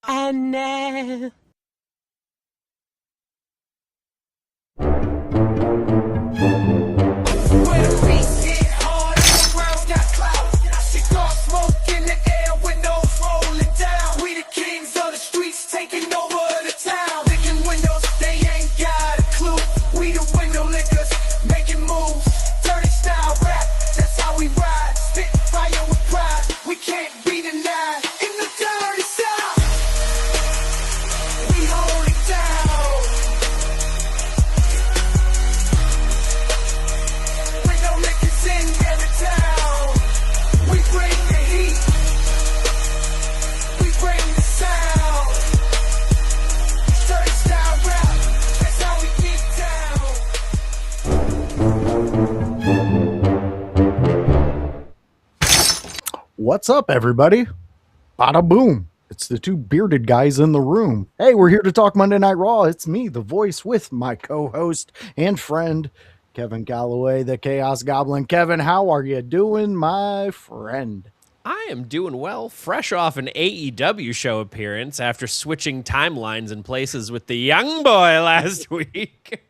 I know. Where the beats hit hard and the world got clout. Cigar smoke in the air, windows rolling down. We the kings of the streets, taking over the town. Licking windows, they ain't got a clue. We the window lickers, making moves. Dirty style rap, that's how we ride. Spit fire with pride, we can't be denied. In the dirty south, we hold it down. Window lickers in every town. We bring the heat, we bring the sound. Dirty style rap, that's how we get down. What's up, everybody? Bada boom. It's the two bearded guys in the room. Hey, we're here to talk Monday Night Raw. It's me, the voice, with my co-host and friend, Kevin Kalloway, the Chaos Goblin. Kevin, how are you doing, my friend? I am doing well, fresh off an AEW show appearance after switching timelines and places with the young boy last week.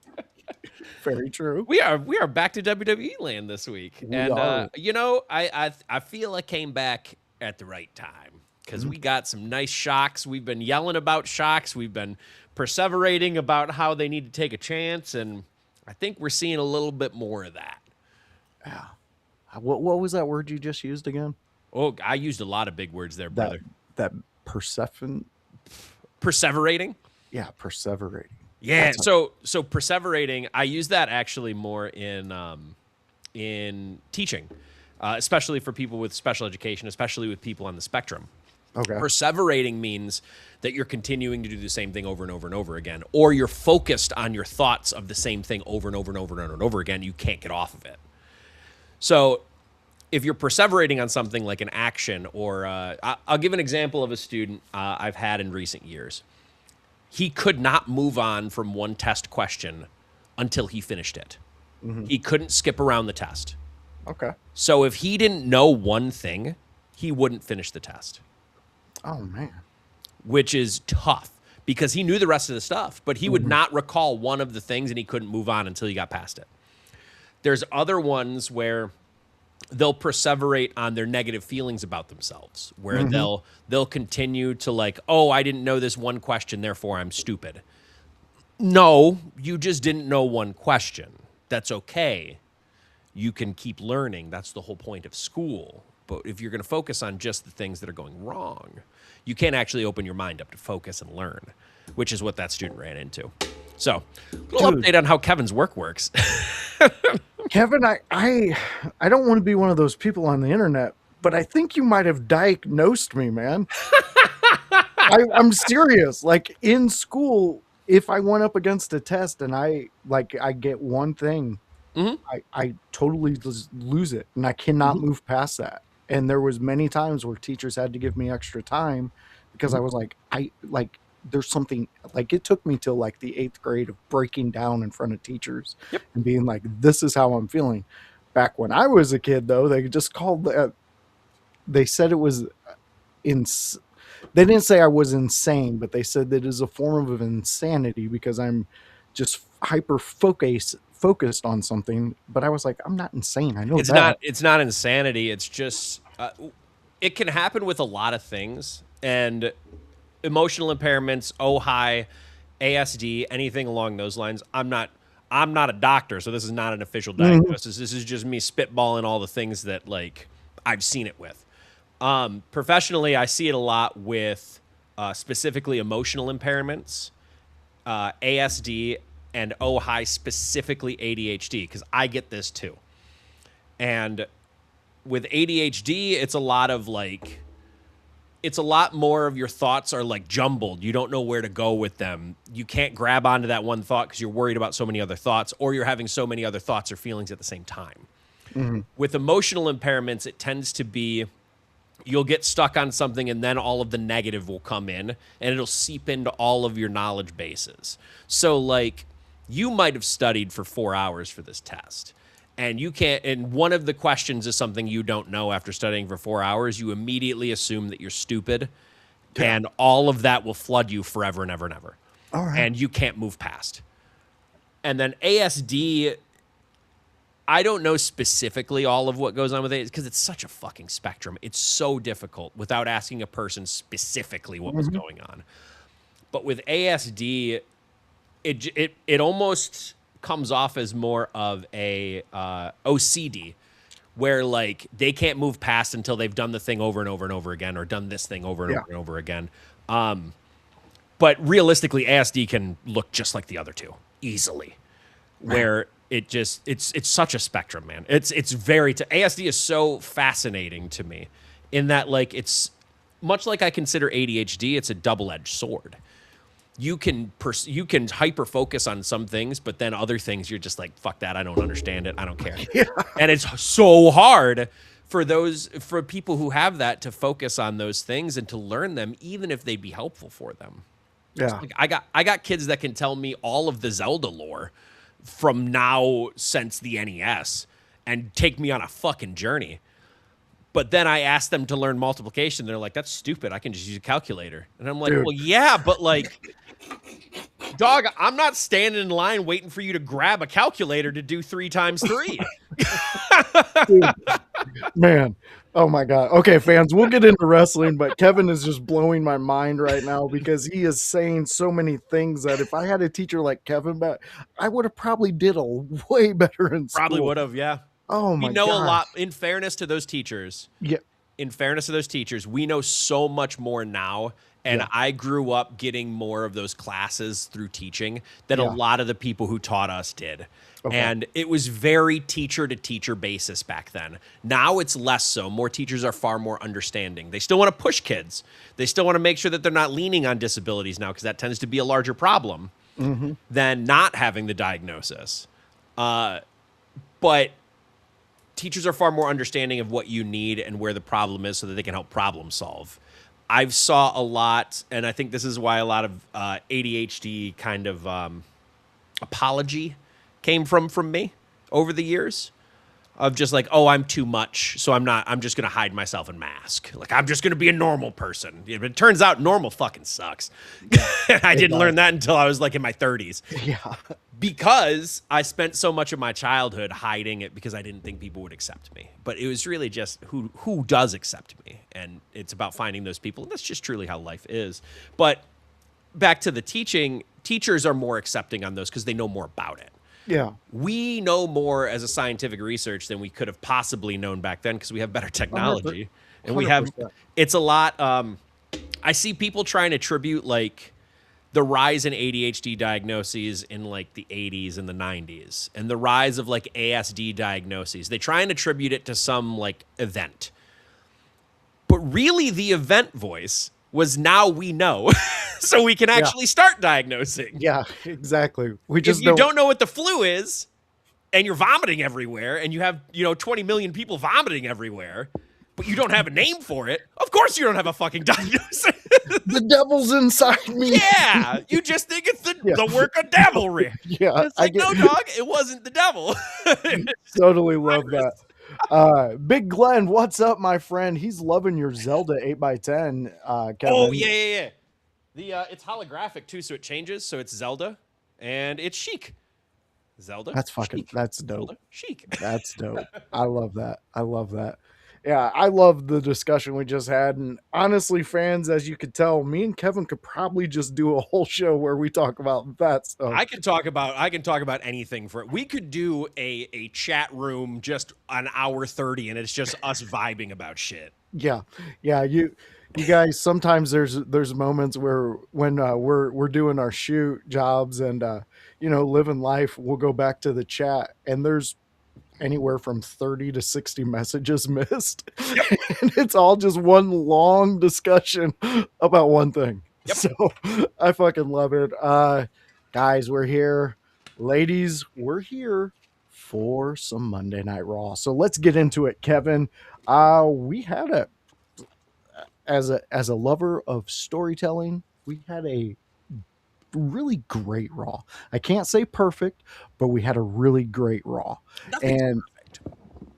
Very true. We are back to WWE land this week. We are. I feel I came back at the right time because we got some nice shocks. We've been yelling about shocks. We've been perseverating about how they need to take a chance, and I think we're seeing a little bit more of that. Yeah. What was that word you just used again? Oh, I used a lot of big words there, brother. That Persephone? Perseverating? Yeah, perseverating. Yeah, so perseverating, I use that actually more in teaching, especially for people with special education, especially with people on the spectrum. Okay. Perseverating means that you're continuing to do the same thing over and over and over again, or you're focused on your thoughts of the same thing over and over and over and over and over again. You can't get off of it. So if you're perseverating on something like an action, or I'll give an example of a student I've had in recent years. He could not move on from one test question until he finished it. Mm-hmm. He couldn't skip around the test. Okay. So if he didn't know one thing, he wouldn't finish the test, Oh, man. which is tough because he knew the rest of the stuff, but he would not recall one of the things and he couldn't move on until he got past it. There's other ones where they'll perseverate on their negative feelings about themselves, where they'll continue to like, oh, I didn't know this one question, therefore I'm stupid. No, you just didn't know one question. That's okay. You can keep learning. That's the whole point of school. But if you're going to focus on just the things that are going wrong, you can't actually open your mind up to focus and learn, which is what that student ran into. So, a little update on how Kevin's work works. Kevin, I don't want to be one of those people on the internet, but I think you might have diagnosed me, man. I'm serious. Like in school, if I went up against a test and I get one thing, I totally lose it, and I cannot move past that. And there was many times where teachers had to give me extra time because I was like, there's something, like it took me till like the 8th grade of breaking down in front of teachers and being like, this is how I'm feeling. Back when I was a kid, though, they just called that. They said it was they didn't say I was insane, but they said that is a form of insanity because I'm just hyper focused on something. But I was like, I'm not insane. I know It's not insanity. It's just it can happen with a lot of things, and emotional impairments, OHI, ASD, anything along those lines. I'm not a doctor, so this is not an official diagnosis. This is just me spitballing all the things that like I've seen it with. Professionally, I see it a lot with specifically emotional impairments, ASD, and OHI, specifically ADHD, because I get this too. And with ADHD, it's a lot more of your thoughts are like jumbled. You don't know where to go with them. You can't grab onto that one thought because you're worried about so many other thoughts, or you're having so many other thoughts or feelings at the same time. With emotional impairments, it tends to be you'll get stuck on something and then all of the negative will come in and it'll seep into all of your knowledge bases. So like you might have studied for 4 hours for this test. And you can't, and one of the questions is something you don't know after studying for 4 hours, you immediately assume that you're stupid and all of that will flood you forever and ever and ever. All right. And you can't move past. And then ASD, I don't know specifically all of what goes on with it because it's such a fucking spectrum. It's so difficult without asking a person specifically what was going on. But with ASD, it almost comes off as more of a OCD, where like they can't move past until they've done the thing over and over and over again, or done this thing over and over and over again. But realistically, ASD can look just like the other two easily, where it's such a spectrum, man. It's very ASD is so fascinating to me in that like it's much like I consider ADHD. It's a double-edged sword. You can hyper focus on some things, but then other things you're just like, fuck that, I don't understand it, I don't care. And it's so hard for people who have that to focus on those things and to learn them, even if they'd be helpful for them. Yeah. Like I got kids that can tell me all of the Zelda lore from now since the NES and take me on a fucking journey. But then I ask them to learn multiplication. They're like, that's stupid. I can just use a calculator. And I'm like, Dude. well, yeah, but like, dog, I'm not standing in line waiting for you to grab a calculator to do 3 times 3. Dude, man. Oh my God. Okay, fans, we'll get into wrestling, but Kevin is just blowing my mind right now because he is saying so many things that if I had a teacher like Kevin back, I would have probably did a way better in school. Probably would have, yeah. Oh my God. We know a lot. In fairness to those teachers, Yeah. We know so much more now. And I grew up getting more of those classes through teaching than a lot of the people who taught us did. Okay. And it was very teacher to teacher basis back then. Now it's less so. More teachers are far more understanding. They still want to push kids. They still want to make sure that they're not leaning on disabilities now, because that tends to be a larger problem than not having the diagnosis. But teachers are far more understanding of what you need and where the problem is so that they can help problem solve. I've saw a lot, and I think this is why a lot of ADHD kind of apology came from me over the years, of just like, oh, I'm too much, so I'm just going to hide myself and mask. Like, I'm just going to be a normal person. But it turns out normal fucking sucks. And I didn't learn that until I was like in my 30s. Yeah. Because I spent so much of my childhood hiding it because I didn't think people would accept me. But it was really just who does accept me. And it's about finding those people. And that's just truly how life is. But back to the teaching, teachers are more accepting on those because they know more about it. Yeah. We know more as a scientific research than we could have possibly known back then because we have better technology. 100%. And we have, it's a lot. I see people trying to attribute like the rise in ADHD diagnoses in like the 80s and the 90s and the rise of like ASD diagnoses. They try and attribute it to some like event. But really the event voice was now we know. So we can actually start diagnosing. Yeah, exactly. If you don't know what the flu is and you're vomiting everywhere and you have, 20 million people vomiting everywhere, but you don't have a name for it, of course you don't have a fucking diagnosis. The devil's inside me. Yeah, you just think it's the work of devilry. Yeah, it's like, no, dog, it wasn't the devil. Totally love that. Big Glenn, what's up, my friend? He's loving your Zelda 8x10. Kevin. Oh, yeah. It's holographic too, so it changes. So it's Zelda and it's chic. Zelda. That's fucking, chic. that's dope. Zelda, chic. That's dope. I love that. Yeah, I love the discussion we just had. And honestly, fans, as you could tell, me and Kevin could probably just do a whole show where we talk about that stuff. I can talk about anything for it. We could do a chat room just an hour 30 and it's just us vibing about shit. Yeah. You guys, sometimes there's moments where when we're doing our shoot jobs and living life, we'll go back to the chat and there's anywhere from 30 to 60 messages missed. Yep. And it's all just one long discussion about one thing. Yep. So I fucking love it. Guys, we're here. Ladies, we're here for some Monday Night Raw. So let's get into it, Kevin. We had as a lover of storytelling, we had a really great Raw. I can't say perfect, but we had a really great Raw.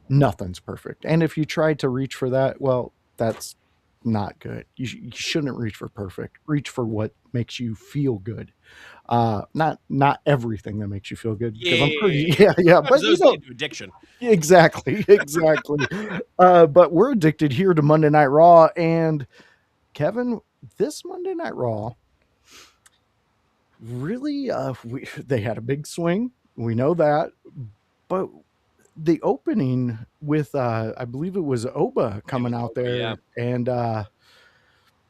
Nothing's perfect. And if you tried to reach for that, well, that's not good. You shouldn't reach for perfect. Reach for what makes you feel good. Not everything that makes you feel good, because I'm pretty yeah, Sometimes but those lead to addiction. exactly, exactly. But we're addicted here to Monday Night Raw, and Kevin, this Monday Night Raw really they had a big swing. We know that, but the opening with I believe it was Oba It was coming out over, yeah. there and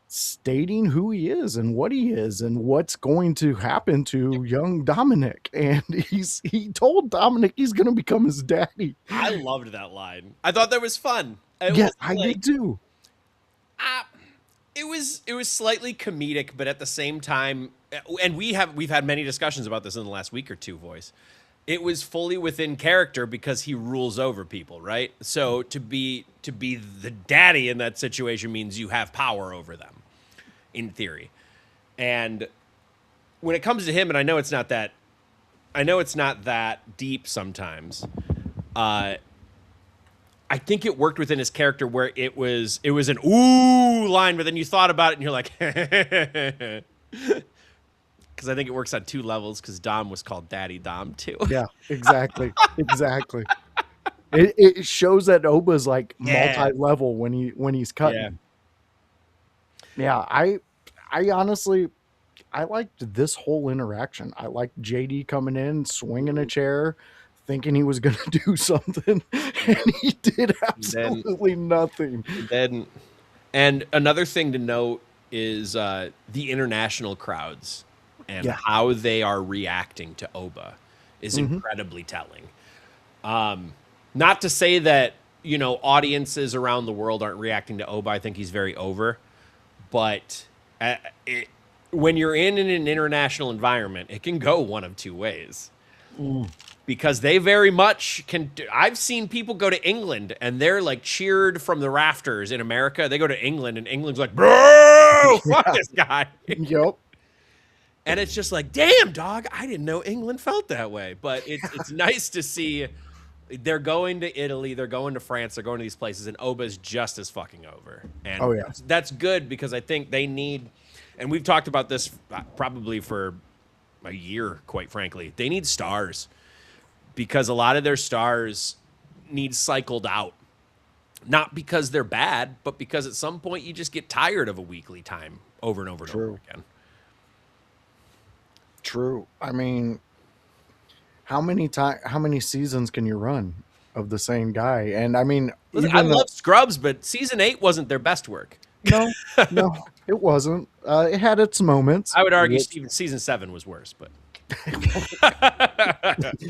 stating who he is and what he is and what's going to happen to young Dominic. And he told Dominic he's going to become his daddy. I loved that line. I thought that was fun. It Yeah, was I like, did too. it was slightly comedic, but at the same time, and we've had many discussions about this in the last week or two, Voice. It was fully within character because he rules over people, right? So to be the daddy in that situation means you have power over them, in theory. And when it comes to him, and I know it's not that deep sometimes. I think it worked within his character where it was an ooh line, but then you thought about it and you're like, because I think it works on two levels. Because Dom was called Daddy Dom too. Yeah, exactly, exactly. It shows that Oba's like multi-level when he's cutting. Yeah, I honestly I liked this whole interaction. I liked JD coming in, swinging a chair, thinking he was going to do something, and he did absolutely nothing. Then, and another thing to note is the international crowds and how they are reacting to Oba is incredibly telling. Not to say that, audiences around the world aren't reacting to Oba. I think he's very over. But when you're in an international environment, it can go one of two ways. Because they very much can. I've seen people go to England and they're like cheered from the rafters in America. They go to England and England's like, bro, fuck this guy. Yep. And it's just like, damn, dog, I didn't know England felt that way. But it's nice to see they're going to Italy, they're going to France, they're going to these places, and Oba's just as fucking over. And that's good because I think they need, and we've talked about this probably for a year, quite frankly, they need stars because a lot of their stars need cycled out. Not because they're bad, but because at some point you just get tired of a weekly time over and over and over again. True. I mean, how many seasons can you run of the same guy? And I mean, listen, I love Scrubs, but season 8 wasn't their best work. No, it wasn't. It had its moments. I would argue season 7 was worse, but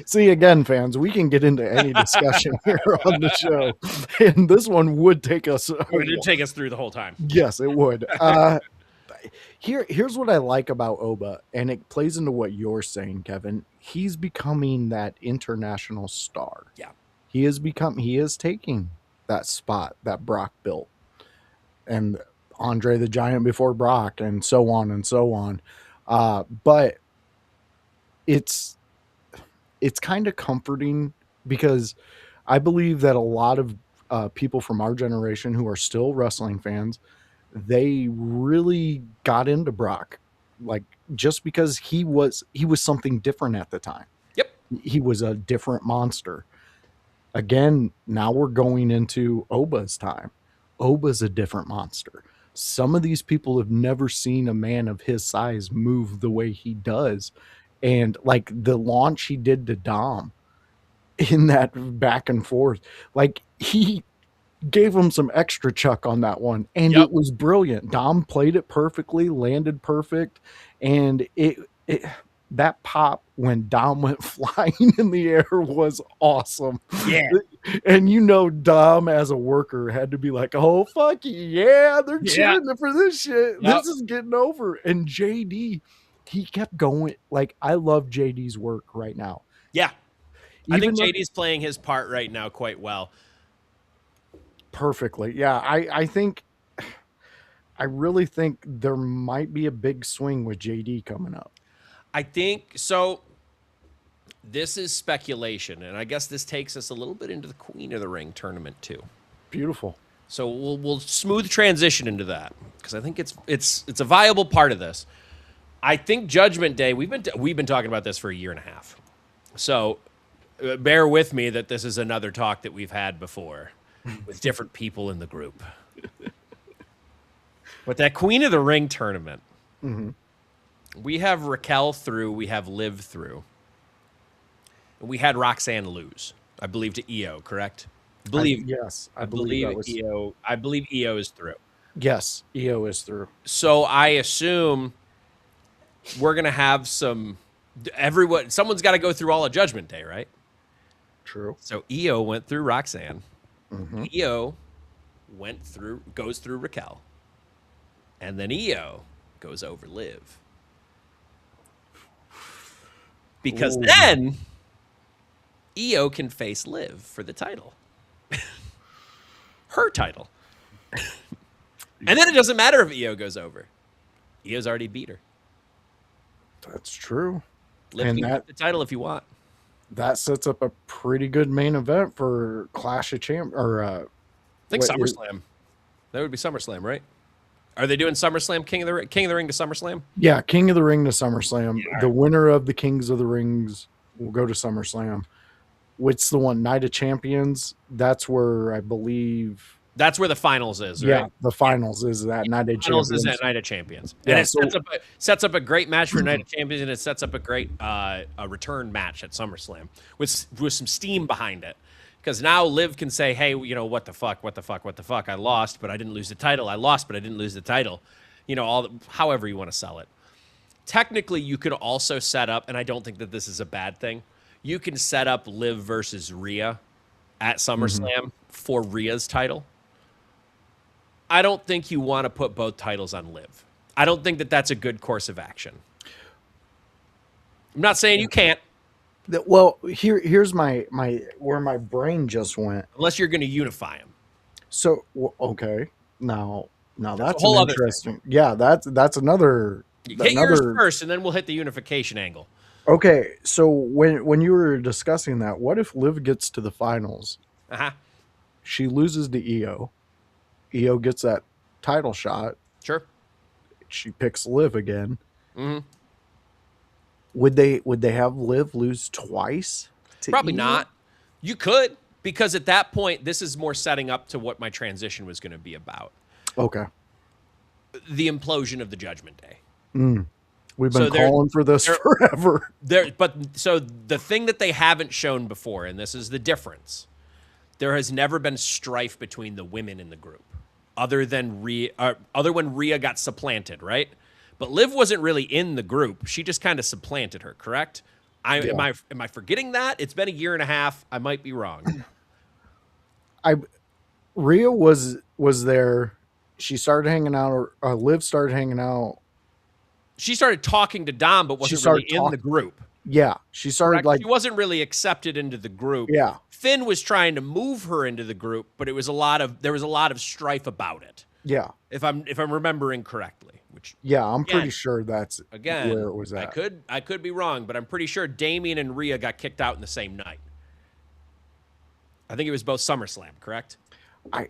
see, again, fans, we can get into any discussion here on the show, and this one would take us. It would take us through the whole time. Yes, it would. Here's what I like about Oba, and it plays into what you're saying, Kevin. He's becoming that international star. Yeah. He is taking that spot that Brock built. And Andre the Giant before Brock, and so on and so on. But it's kind of comforting because I believe that a lot of people from our generation who are still wrestling fans, they really got into Brock, like just because he was something different at the time. Yep, he was a different monster. Again, now we're going into Oba's time. Oba's a different monster. Some of these people have never seen a man of his size move the way he does. And like the launch he did to Dom in that back and forth, like he gave him some extra chuck on that one. And it was brilliant. Dom played it perfectly, landed perfect. And that pop when Dom went flying in the air was awesome. Yeah. And Dom as a worker had to be like, oh, fuck yeah, they're cheering for this shit. Yep. This is getting over. And JD, he kept going. Like, I love JD's work right now. Yeah. I think JD's playing his part right now quite well. Perfectly. Yeah. I really think there might be a big swing with JD coming up. I think so. This is speculation, and I guess this takes us a little bit into the Queen of the Ring tournament too. Beautiful. So we'll smooth transition into that because I think it's a viable part of this. I think Judgment Day. We've been talking about this for a year and a half. So bear with me that this is another talk that we've had before with different people in the group. But that Queen of the Ring tournament, we have Raquel through, we have Liv through, and we had Roxanne lose, I believe, to EO, correct? I believe that was, EO. I believe EO is through. yes, EO is through. So I assume we're gonna have someone's got to go through all of Judgment Day, right? True. So EO went through Roxanne. Mm-hmm. EO goes through Raquel, and then EO goes over Liv. Because then EO can face Liv for the title. Her title. And then it doesn't matter if EO goes over. EO's already beat her. That's true. Liv And can get the title if you want. that sets up a pretty good main event for Clash of Champions. Or I think what is- SummerSlam. That would be SummerSlam, right? Are they doing SummerSlam King of the Ring to SummerSlam? yeah, King of the Ring to SummerSlam. Yeah, The winner of the Kings of the Rings will go to SummerSlam. What's the one? Night of Champions. That's where I believe. That's where the finals is, right? Yeah, the finals is that Night of Finals Champions. is at Night of Champions. Yeah, And it so- sets up a great match for Night of Champions, and it sets up a great a return match at SummerSlam with some steam behind it. Because now Liv can say, hey, you know, what the fuck? I lost, but I didn't lose the title. I lost, but I didn't lose the title. You know, however you want to sell it. Technically, you could also set up, and I don't think that this is a bad thing, you can set up Liv versus Rhea at SummerSlam for Rhea's title. I don't think you want to put both titles on Liv. I don't think that that's a good course of action. I'm not saying you can't, Well, here's my where my brain just went. unless you're going to unify them. So okay, now that's whole an other thing. interesting. Yeah, that's another. Hit yours first, and then we'll hit the unification angle. Okay, so when you were discussing that, what if Liv gets to the finals? Uh-huh. She loses to EO. EO gets that title shot. Sure. She picks Liv again. Mhm. Would they have Liv lose twice? To Probably EO? not. You could, because at that point, this is more setting up to what my transition was going to be about. Okay. The implosion of the Judgment Day. We've So been there- calling for this forever. So the thing that they haven't shown before, and this is the difference, there has never been strife between the women in the group, other when Rhea got supplanted, right? But Liv wasn't really in the group; she just kind of supplanted her. Correct? Am I forgetting that? It's been a year and a half. I might be wrong. Rhea was there. She started hanging out. Or Liv started hanging out. She started talking to Dom, but wasn't really in the group. Yeah, she started Correct? like. She wasn't really accepted into the group. Yeah. Finn was trying to move her into the group, but there was a lot of strife about it. Yeah, If I'm remembering correctly, which yeah, I'm Again- pretty sure that's again where it was at. I could be wrong, but I'm pretty sure Damien and Rhea got kicked out in the same night. I think it was both SummerSlam, correct? I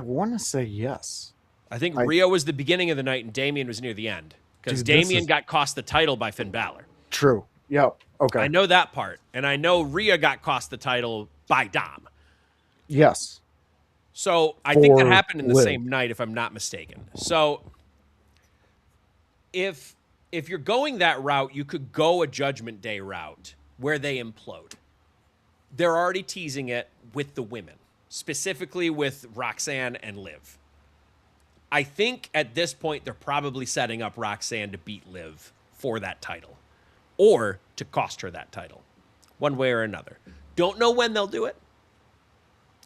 want to say yes. I think Rhea was the beginning of the night and Damien was near the end because Dude, this Damien is- got cost the title by Finn Balor. True. Yep. Okay. I know that part, and I know Rhea got cost the title by Dom. Yes. So I think that For happened in the Liv. same night, if I'm not mistaken. So if you're going that route, you could go a Judgment Day route where they implode. They're already teasing it with the women, specifically with Roxanne and Liv. I think at this point they're probably setting up Roxanne to beat Liv for that title or to cost her that title, one way or another. Don't know when they'll do it.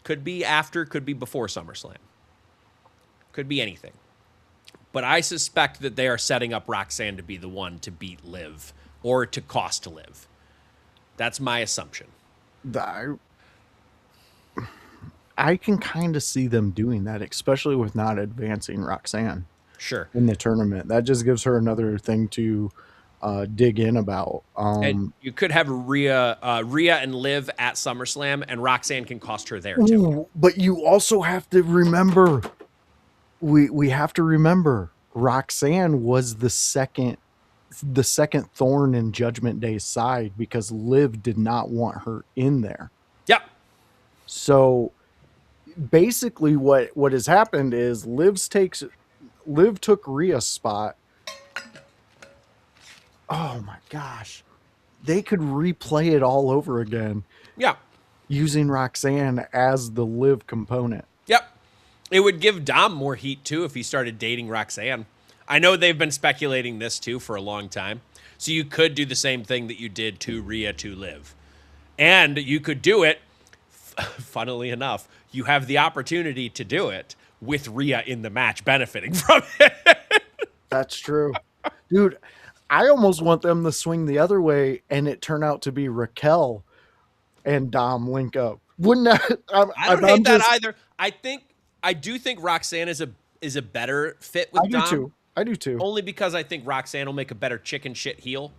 Could be after, could be before SummerSlam. Could be anything. But I suspect that they are setting up Roxanne to be the one to beat Liv or to cost Liv. That's my assumption. I can kind of see them doing that, especially with not advancing Roxanne Sure. in the tournament. That just gives her another thing to dig in about. And you could have Rhea and Liv at SummerSlam, and Roxanne can cost her there too. Ooh, but you also have to remember, we have to remember, Roxanne was the second thorn in Judgment Day's side because Liv did not want her in there. Yep. So basically what has happened is Liv took Rhea's spot. Oh my gosh. They could replay it all over again. Yeah. Using Roxanne as the Liv component. Yep. It would give Dom more heat too if he started dating Roxanne. I know they've been speculating this too for a long time. So you could do the same thing that you did to Rhea to Liv. And you could do it, funnily enough, you have the opportunity to do it with Rhea in the match benefiting from it. That's true. Dude, I almost want them to swing the other way and it turn out to be Raquel and Dom link up. Wouldn't that? I don't hate that either. I do think Roxanne is a better fit with Dom. I do too. Only because I think Roxanne will make a better chicken shit heel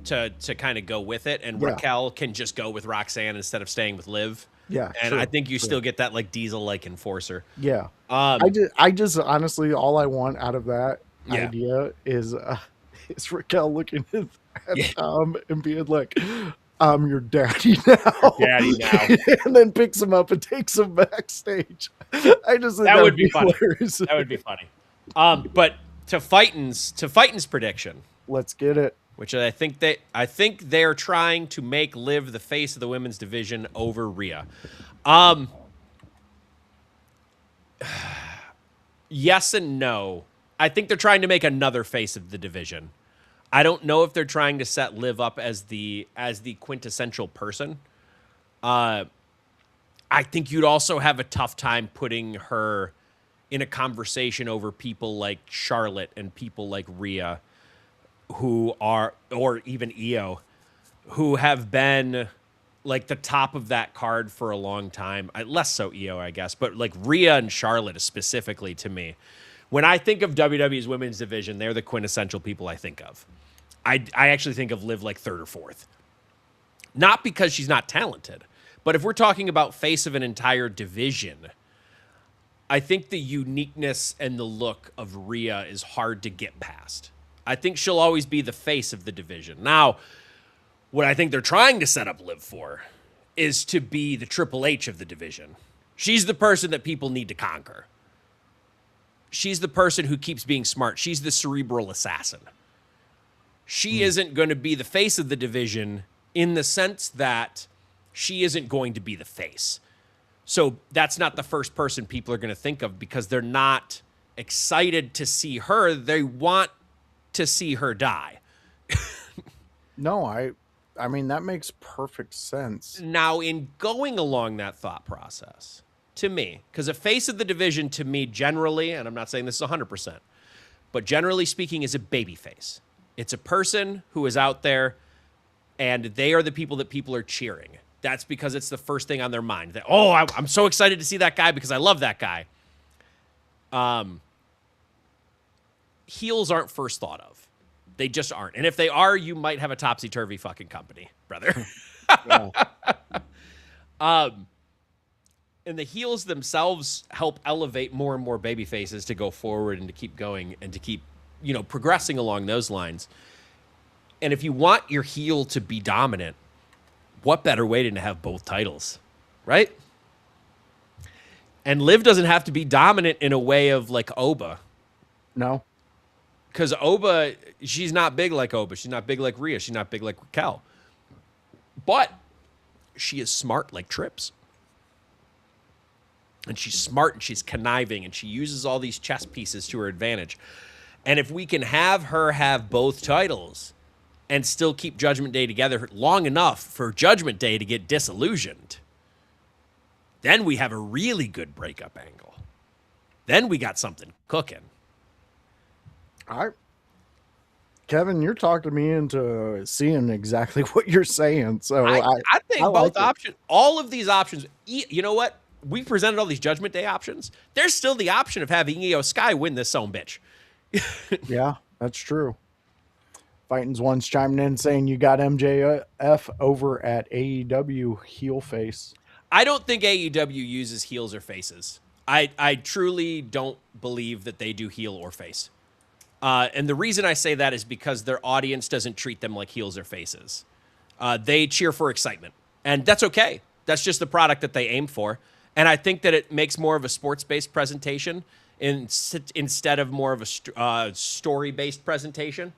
to kind of go with it, and Raquel can just go with Roxanne instead of staying with Liv. Yeah, and I think you still get that like Diesel-like enforcer. Yeah. I just honestly, all I want out of that idea is Raquel looking at Tom and being like, "I'm your daddy now." And then picks him up and takes him backstage. I just think that would be funny. Hilarious. That would be funny. But to Fighton's prediction, let's get it. Which I think they're trying to make Liv the face of the women's division over Rhea. Yes and no. I think they're trying to make another face of the division. I don't know if they're trying to set Liv up as the quintessential person. I think you'd also have a tough time putting her in a conversation over people like Charlotte and people like Rhea, who are, or even Io, who have been like the top of that card for a long time. Less so Io, I guess, but like Rhea and Charlotte specifically to me. When I think of WWE's women's division, they're the quintessential people I think of. I actually think of Liv like third or fourth. Not because she's not talented, but if we're talking about face of an entire division, I think the uniqueness and the look of Rhea is hard to get past. I think she'll always be the face of the division. Now, what I think they're trying to set up Liv for is to be the Triple H of the division. She's the person that people need to conquer. She's the person who keeps being smart. She's the cerebral assassin. She isn't going to be the face of the division in the sense that she isn't going to be the face. So that's not the first person people are going to think of because they're not excited to see her. They want to see her die. No, I mean, that makes perfect sense. Now, in going along that thought process, to me, because a face of the division to me generally, and I'm not saying this is 100%, but generally speaking is a baby face. It's a person who is out there and they are the people that people are cheering. That's because it's the first thing on their mind. That, I'm so excited to see that guy because I love that guy. Heels aren't first thought of. They just aren't. And if they are, you might have a topsy-turvy fucking company, brother. And the heels themselves help elevate more and more baby faces to go forward and to keep going and to keep, progressing along those lines. And if you want your heel to be dominant, what better way than to have both titles, right? And Liv doesn't have to be dominant in a way of like Oba. No. Because Oba, she's not big like Oba. She's not big like Rhea. She's not big like Raquel. But she is smart like Trips. And she's smart and she's conniving and she uses all these chess pieces to her advantage. And if we can have her have both titles and still keep Judgment Day together long enough for Judgment Day to get disillusioned, then we have a really good breakup angle. Then we got something cooking. Kevin, you're talking me into seeing exactly what you're saying. So I think I both like options, all of these options, you know what? We presented all these Judgment Day options. There's still the option of having Io Sky win this son bitch. Yeah, that's true. Fighting's one's chiming in saying you got MJF over at AEW heel face. I don't think AEW uses heels or faces. I truly don't believe that they do heel or face. And the reason I say that is because their audience doesn't treat them like heels or faces. They cheer for excitement, and that's okay. That's just the product that they aim for. And I think that it makes more of a sports-based presentation instead of more of a story-based presentation.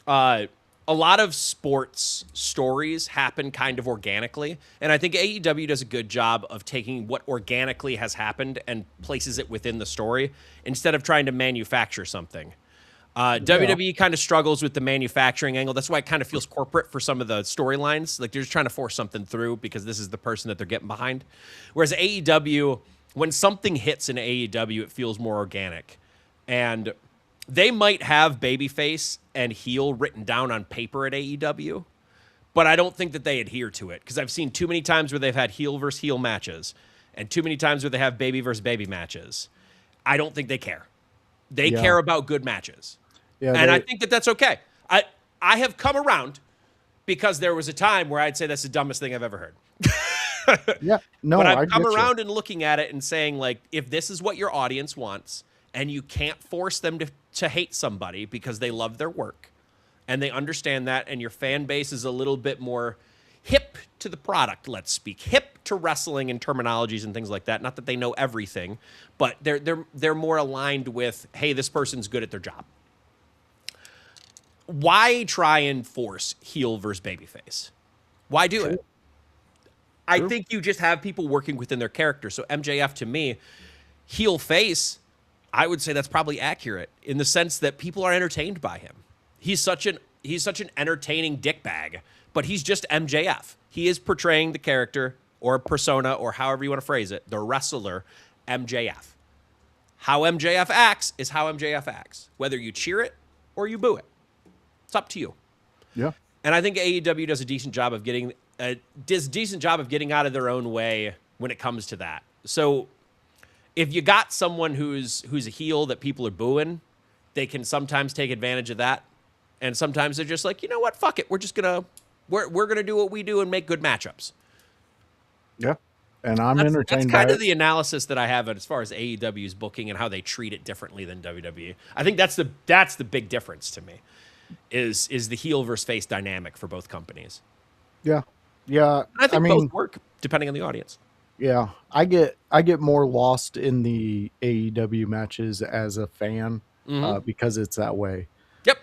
A lot of sports stories happen kind of organically, and I think AEW does a good job of taking what organically has happened and places it within the story instead of trying to manufacture something. WWE kind of struggles with the manufacturing angle. That's why it kind of feels corporate for some of the storylines. Like they're just trying to force something through because this is the person that they're getting behind. Whereas AEW, when something hits in AEW, it feels more organic. And they might have babyface and heel written down on paper at AEW, but I don't think that they adhere to it because I've seen too many times where they've had heel versus heel matches and too many times where they have baby versus baby matches. I don't think they care. They care about good matches. Yeah, and I think that that's okay. I have come around because there was a time where I'd say that's the dumbest thing I've ever heard. But I've come around and looking at it and saying, like, if this is what your audience wants and you can't force them to hate somebody because they love their work and they understand that and your fan base is a little bit more hip to the product, let's speak, hip to wrestling and terminologies and things like that. Not that they know everything, but they're more aligned with, hey, this person's good at their job. Why try and force heel versus babyface? Why do it? I think you just have people working within their character. So MJF, to me, heel face, I would say that's probably accurate in the sense that people are entertained by him. He's such an entertaining dickbag, but he's just MJF. He is portraying the character or persona or however you want to phrase it, the wrestler MJF. How MJF acts is how MJF acts, whether you cheer it or you boo it. It's up to you. Yeah. And I think AEW does a decent job of getting out of their own way when it comes to that. So if you got someone who's a heel that people are booing, they can sometimes take advantage of that. And sometimes they're just like, you know what, fuck it. We're gonna do what we do and make good matchups. Yeah. And I'm entertained. That's kind of the analysis that I have as far as AEW's booking and how they treat it differently than WWE. I think that's the big difference to me. Is the heel versus face dynamic for both companies. Yeah. Yeah. I think both work depending on the audience. Yeah. I get more lost in the AEW matches as a fan because it's that way. Yep.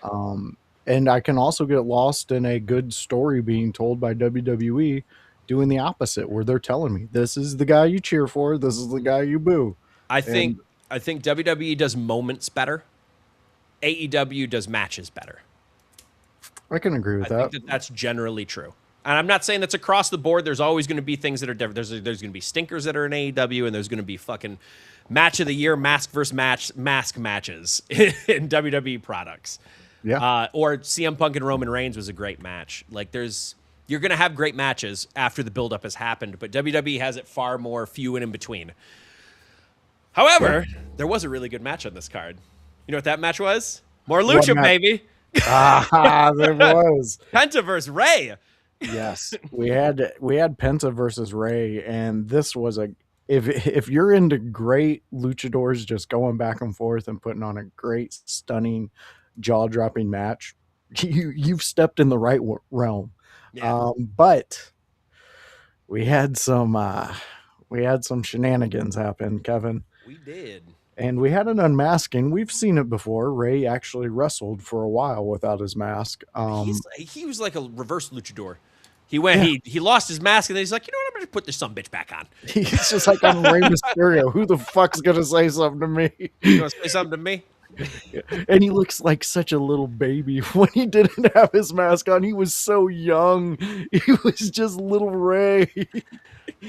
And I can also get lost in a good story being told by WWE doing the opposite, where they're telling me this is the guy you cheer for, this is the guy you boo. I think WWE does moments better. AEW does matches better. I can agree with that. I think that's generally true. And I'm not saying that's across the board. There's always going to be things that are different. There's going to be stinkers that are in AEW, and there's going to be fucking match of the year, mask versus mask matches in WWE products. Yeah. Or CM Punk and Roman Reigns was a great match. Like you're going to have great matches after the buildup has happened, but WWE has it far more few and in between. However, there was a really good match on this card. You know what that match was? More lucha, baby. There was Penta versus Ray. Yes, we had Penta versus Ray, and this was if you're into great luchadors just going back and forth and putting on a great, stunning, jaw-dropping match, you've stepped in the right realm. Yeah. But we had some shenanigans happen, Kevin. We did. And we had an unmasking. We've seen it before. Ray actually wrestled for a while without his mask. He was like a reverse luchador. He went. He lost his mask, and then he's like, you know what? I'm gonna put this sumbitch back on. He's just like on Rey Mysterio. Who the fuck's gonna say something to me? You want to say something to me? And he looks like such a little baby when he didn't have his mask on. He was so young. He was just little Ray.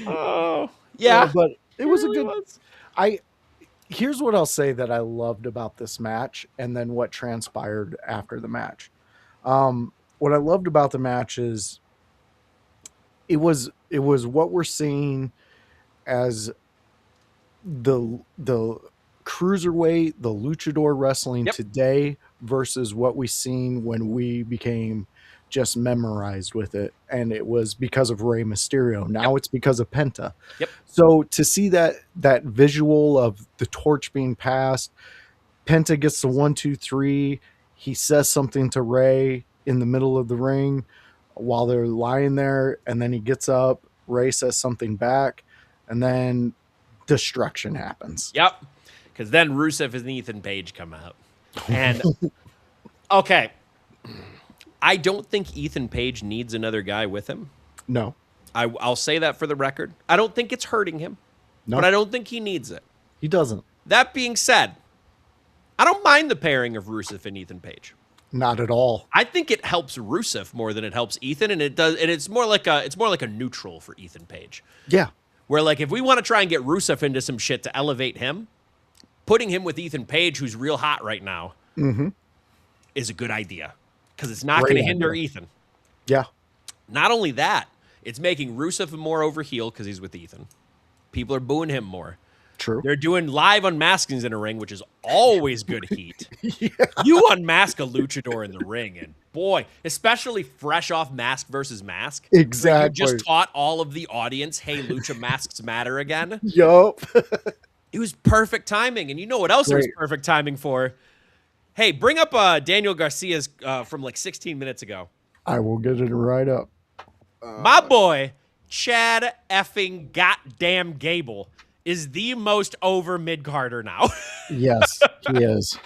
Oh, yeah. But it was really a good. Here's what I'll say that I loved about this match, and then what transpired after the match. What I loved about the match is it was what we're seeing as the cruiserweight, the luchador wrestling Yep. today versus what we seen when we became just memorized with it, and it was because of Rey Mysterio. Now it's because of Penta. Yep. So to see that visual of the torch being passed, Penta gets the 1, 2, 3. He says something to Rey in the middle of the ring while they're lying there, and then he gets up. Rey says something back, and then destruction happens. Yep. Because then Rusev and Ethan Page come out. And, okay. I don't think Ethan Page needs another guy with him. No. I'll say that for the record. I don't think it's hurting him, No. but I don't think he needs it. He doesn't. That being said, I don't mind the pairing of Rusev and Ethan Page. Not at all. I think it helps Rusev more than it helps Ethan, and it's more like a neutral for Ethan Page. Yeah. Where, like, if we want to try and get Rusev into some shit to elevate him, putting him with Ethan Page, who's real hot right now, is a good idea. Because it's not going to hinder Ethan. Yeah. Not only that, it's making Rusev more over heel because he's with Ethan. People are booing him more. True. They're doing live unmaskings in a ring, which is always good heat. You unmask a luchador in the ring, and boy, especially fresh off Mask versus Mask. Exactly. You just taught all of the audience, hey, lucha masks matter again. Yup. It was perfect timing. And you know what else it was perfect timing for? Hey, bring up Daniel Garcia's from like 16 minutes ago. I will get it right up. My boy, Chad effing goddamn Gable, is the most over mid-carder now. Yes, he is.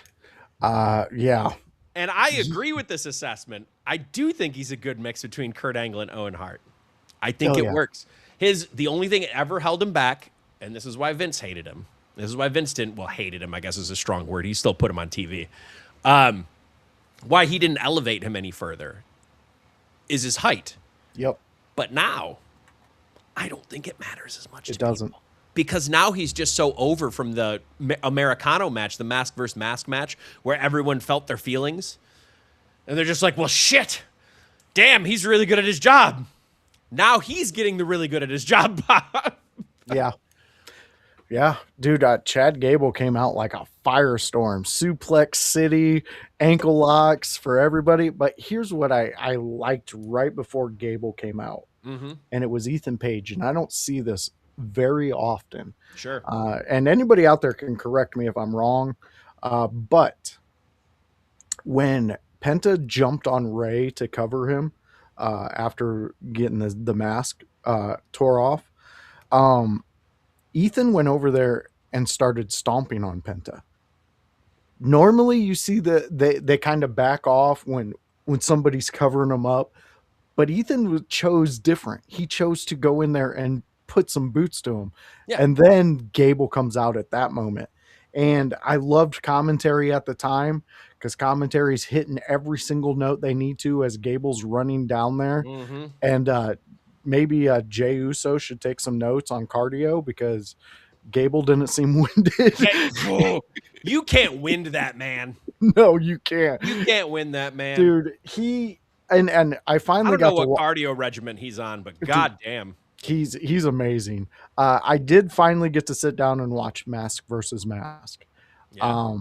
Yeah. And I agree with this assessment. I do think he's a good mix between Kurt Angle and Owen Hart. I think it works. The only thing that ever held him back, and this is why Vince hated him. This is why Vince hated him, I guess is a strong word. He still put him on TV. Why he didn't elevate him any further is his height. Yep. But now, I don't think it matters as much. It doesn't. People. Because now he's just so over from the Americano match, the mask versus mask match, where everyone felt their feelings. And they're just like, well, shit. Damn, he's really good at his job. Now he's getting the really good at his job. Yeah. Yeah. Dude, Chad Gable came out like a firestorm. Suplex City, ankle locks for everybody. But here's what I liked right before Gable came out. And it was Ethan Page. And I don't see this very often. Sure. And anybody out there can correct me if I'm wrong. But when Penta jumped on Rey to cover him after getting the mask tore off, Ethan went over there and started stomping on Penta. Normally you see they kind of back off when somebody's covering them up, but Ethan chose different. He chose to go in there and put some boots to him. Yeah. And then Gable comes out at that moment. And I loved commentary at the time because commentary's hitting every single note they need to as Gable's running down there. And maybe Jey Uso should take some notes on cardio because Gable didn't seem winded. You can't wind that man. No, you can't. You can't win that man. Dude, and I finally got to what cardio regimen he's on, but goddamn. He's amazing. I did finally get to sit down and watch Mask versus Mask. Yeah.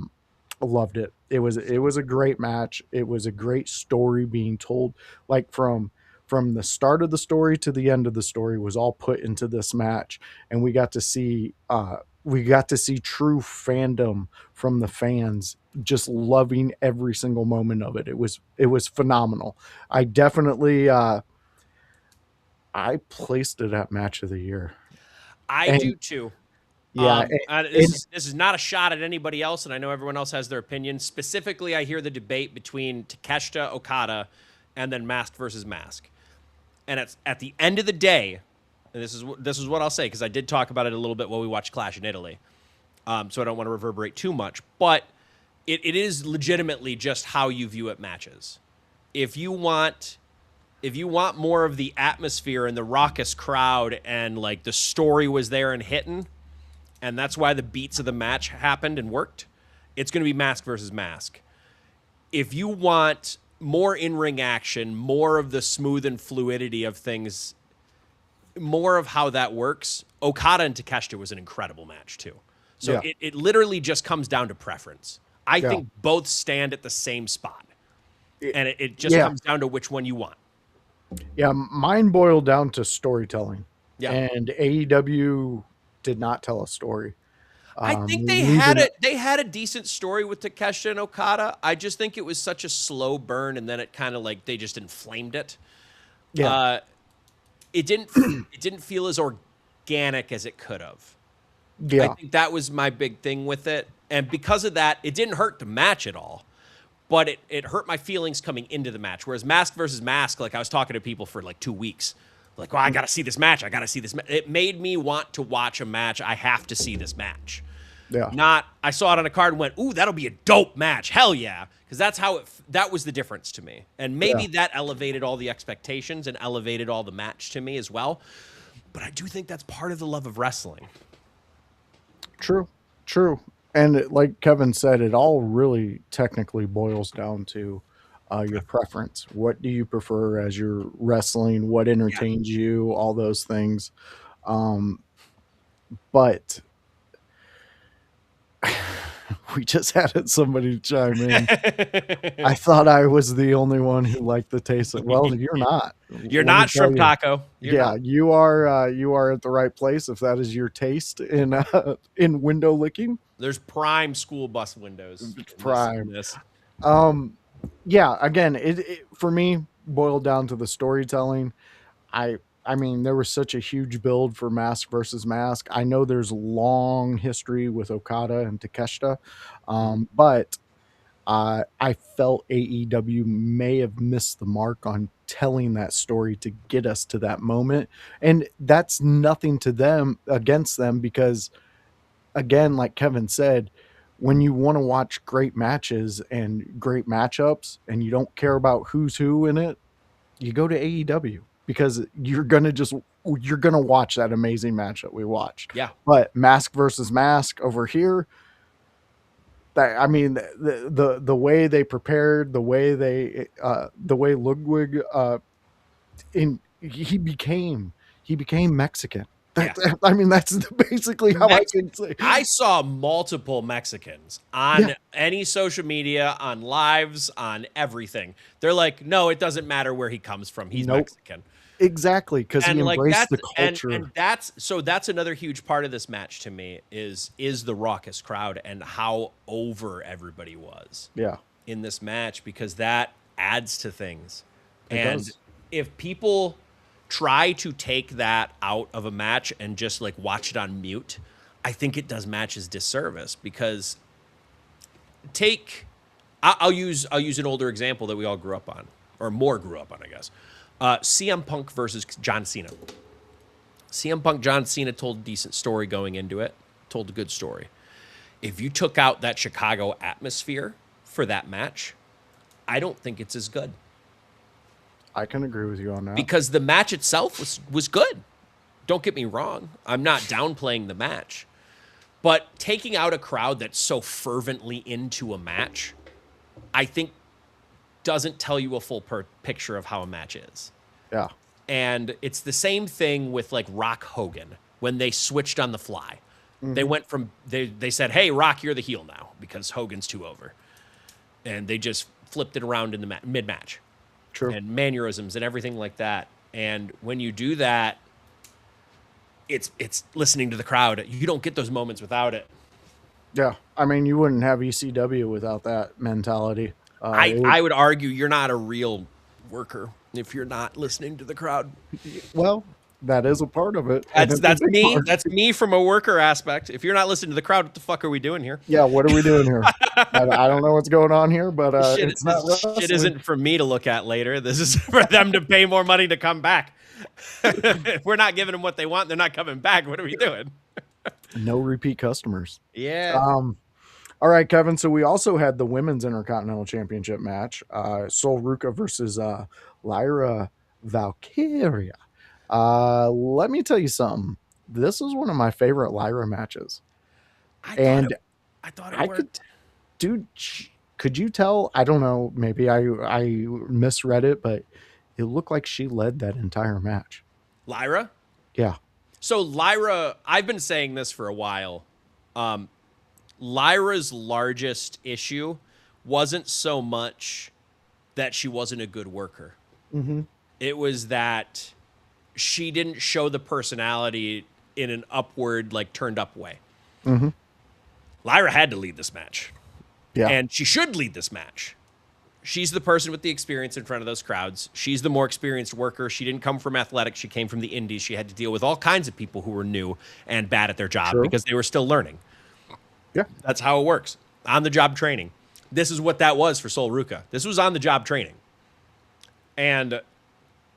Loved it. It was a great match. It was a great story being told. Like from the start of the story to the end of the story was all put into this match, and we got to see true fandom from the fans, just loving every single moment of it. It was phenomenal. I definitely I placed it at match of the year. I do too. Yeah. This is not a shot at anybody else, and I know everyone else has their opinion. Specifically, I hear the debate between Takeshita Okada and then Mask versus Mask. And at the end of the day, and this is what I'll say, because I did talk about it a little bit while we watched Clash in Italy, so I don't want to reverberate too much. But it is legitimately just how you view it matches. If you want more of the atmosphere and the raucous crowd and like the story was there and hitting, and that's why the beats of the match happened and worked, it's going to be Mask versus Mask. If you want more in-ring action, more of the smooth and fluidity of things, more of how that works, Okada and Takeshita was an incredible match too. So it literally just comes down to preference. I Yeah. think both stand at the same spot. And it just Yeah. comes down to which one you want. Yeah, mine boiled down to storytelling. Yeah. And AEW did not tell a story. I think they Neither had it. They had a decent story with Takeshita and Okada. I just think it was such a slow burn, and then it kind of like they just inflamed it. Yeah. It didn't. It didn't feel as organic as it could have. I Yeah. think that was my big thing with it, and because of that, it didn't hurt the match at all. But it hurt my feelings coming into the match. Whereas Mask versus Mask, like I was talking to people for like 2 weeks, like, well, I got to see this match. I got to see this. It made me want to watch a match. I have to see this match. Yeah. Not, I saw it on a card and went, ooh, that'll be a dope match. Hell yeah. Because that's how that was the difference to me. And maybe that elevated all the expectations and elevated all the match to me as well. But I do think that's part of the love of wrestling. True. And like Kevin said, it all really technically boils down to your preference. What do you prefer as you're wrestling? What entertains you? All those things. But we just had somebody chime in. I thought I was the only one who liked the taste of. Well, you're not. You're Let me not tell shrimp you. taco. You're Yeah, not. you are. You are at the right place if that is your taste in window licking. There's prime school bus windows. Prime. In this. Yeah. Again, it for me boiled down to the storytelling. I mean, there was such a huge build for Mask versus Mask. I know there's long history with Okada and Takeshita, but I felt AEW may have missed the mark on telling that story to get us to that moment. And that's nothing to them against them because, again, like Kevin said, when you want to watch great matches and great matchups and you don't care about who's who in it, you go to AEW because you're going to watch that amazing match that we watched. Yeah. But Mask versus Mask over here, I mean, the way they prepared, the way Ludwig, he became Mexican. I mean, that's basically how I can say. I saw multiple Mexicans on any social media, on lives, on everything. They're like, no, it doesn't matter where he comes from. He's Mexican. Exactly, because he embraced the culture. And that's another huge part of this match to me is the raucous crowd and how over everybody was. Yeah. In this match, because that adds to things. It does. If people try to take that out of a match and just like watch it on mute, I think it does matches disservice because I'll use an older example that we all grew up on, or more grew up on, I guess. CM Punk versus John Cena. CM Punk, John Cena told a decent story going into it, told a good story. If you took out that Chicago atmosphere for that match, I don't think it's as good. I can agree with you on that. Because the match itself was good. Don't get me wrong. I'm not downplaying the match. But taking out a crowd that's so fervently into a match, I think doesn't tell you a full picture of how a match is. Yeah. And it's the same thing with like Rock Hogan when they switched on the fly. They went from, they said, hey, Rock, you're the heel now because Hogan's too over. And they just flipped it around in the mid-match. True. And mannerisms and everything like that. And when you do that, it's listening to the crowd. You don't get those moments without it. Yeah. I mean, you wouldn't have ECW without that mentality. I would argue you're not a real worker if you're not listening to the crowd. Well, that is a part of it. That's me. That's me from a worker aspect. If you're not listening to the crowd, what the fuck are we doing here? Yeah, what are we doing here? I don't know what's going on here, but it's not wrestling. Shit isn't for me to look at later. This is for them to pay more money to come back. If we're not giving them what they want, they're not coming back. What are we doing? No repeat customers. Yeah. All right, Kevin. So we also had the Women's Intercontinental Championship match. Sol Ruka versus Lyra Valkyria. Let me tell you something. This was one of my favorite Lyra matches. I thought it worked. Dude, could you tell? I don't know. Maybe I misread it, but it looked like she led that entire match. Lyra? Yeah. So Lyra, I've been saying this for a while. Lyra's largest issue wasn't so much that she wasn't a good worker. It was that she didn't show the personality in an upward, like turned up way. Lyra had to lead this match. Yeah. And she should lead this match. She's the person with the experience in front of those crowds. She's the more experienced worker. She didn't come from athletics. She came from the indies. She had to deal with all kinds of people who were new and bad at their job because they were still learning. Yeah. That's how it works. On the job training. This is what that was for Sol Ruka. This was on the job training. And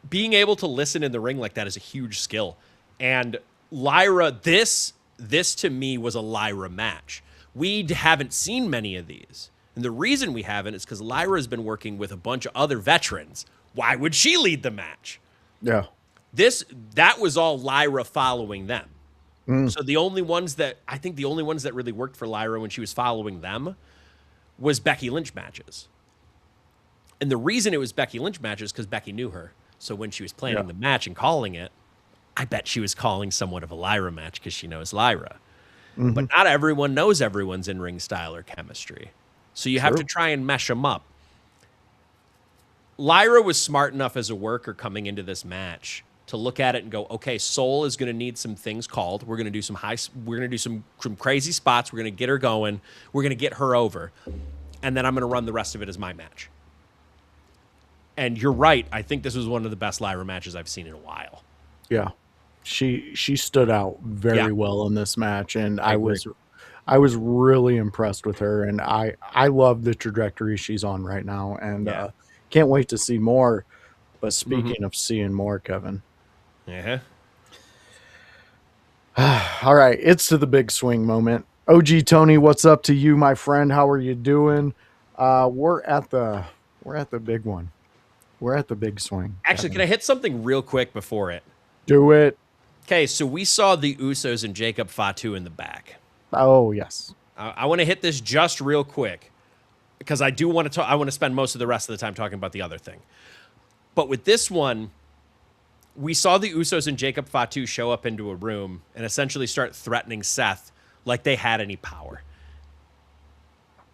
being able to listen in the ring like that is a huge skill. And Lyra, this to me was a Lyra match. We haven't seen many of these. And the reason we haven't is because Lyra has been working with a bunch of other veterans. Why would she lead the match? Yeah. That was all Lyra following them. So the only ones that really worked for Lyra when she was following them was Becky Lynch matches. And the reason it was Becky Lynch matches because Becky knew her. So when she was planning the match and calling it, I bet she was calling somewhat of a Lyra match because she knows Lyra. But not everyone knows everyone's in-ring style or chemistry. So you have to try and mesh them up. Lyra was smart enough as a worker coming into this match to look at it and go, okay, Sol is going to need some things called. We're going to do some crazy spots. We're going to get her going. We're going to get her over. And then I'm going to run the rest of it as my match. And you're right. I think this was one of the best Lyra matches I've seen in a while. Yeah. She stood out very well in this match, and I was really impressed with her, and I love the trajectory she's on right now, and can't wait to see more. But speaking of seeing more, Kevin. Yeah. All right, it's to the big swing moment. OG Tony, what's up to you, my friend? How are you doing? We're at the big one. We're at the big swing. Actually, Kevin. can I hit something real quick before it? Do it. Okay, so we saw the Usos and Jacob Fatu in the back. Oh, yes. I want to hit this just real quick because I do want to talk. I want to spend most of the rest of the time talking about the other thing. But with this one, we saw the Usos and Jacob Fatu show up into a room and essentially start threatening Seth like they had any power.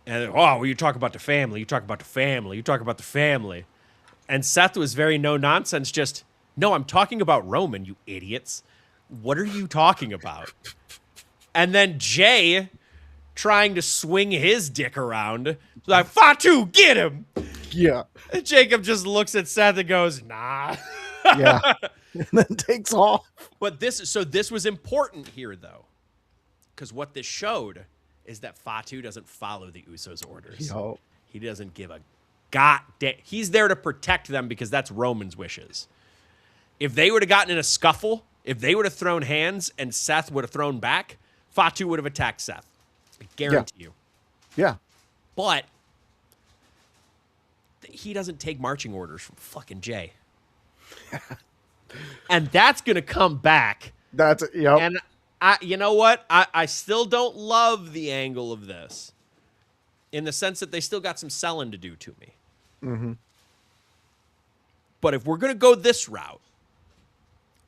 And, oh, well, you talk about the family. You talk about the family. You talk about the family. And Seth was very no nonsense, just, no, I'm talking about Roman, you idiots. What are you talking about? And then Jay trying to swing his dick around. Like, Fatu, get him. Yeah. And Jacob just looks at Seth and goes, nah. Yeah. And then takes off. But this was important here, though. Because what this showed is that Fatu doesn't follow the Usos' orders. Yo. He doesn't give a goddamn. He's there to protect them because that's Roman's wishes. If they would have gotten in a scuffle, if they would have thrown hands and Seth would have thrown back, Fatu would have attacked Seth. I guarantee you. Yeah. But he doesn't take marching orders from fucking Jay. And that's going to come back. That's, yep. And you know what? I still don't love the angle of this in the sense that they still got some selling to do to me. But if we're going to go this route,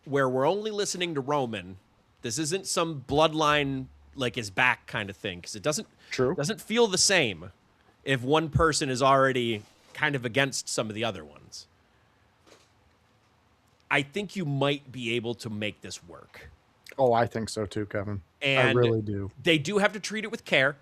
where we're only listening to Roman, this isn't some bloodline like his back kind of thing, because it doesn't feel the same if one person is already kind of against some of the other ones. I think you might be able to make this work. Oh, I think so too, Kevin. And I really do. They do have to treat it with care.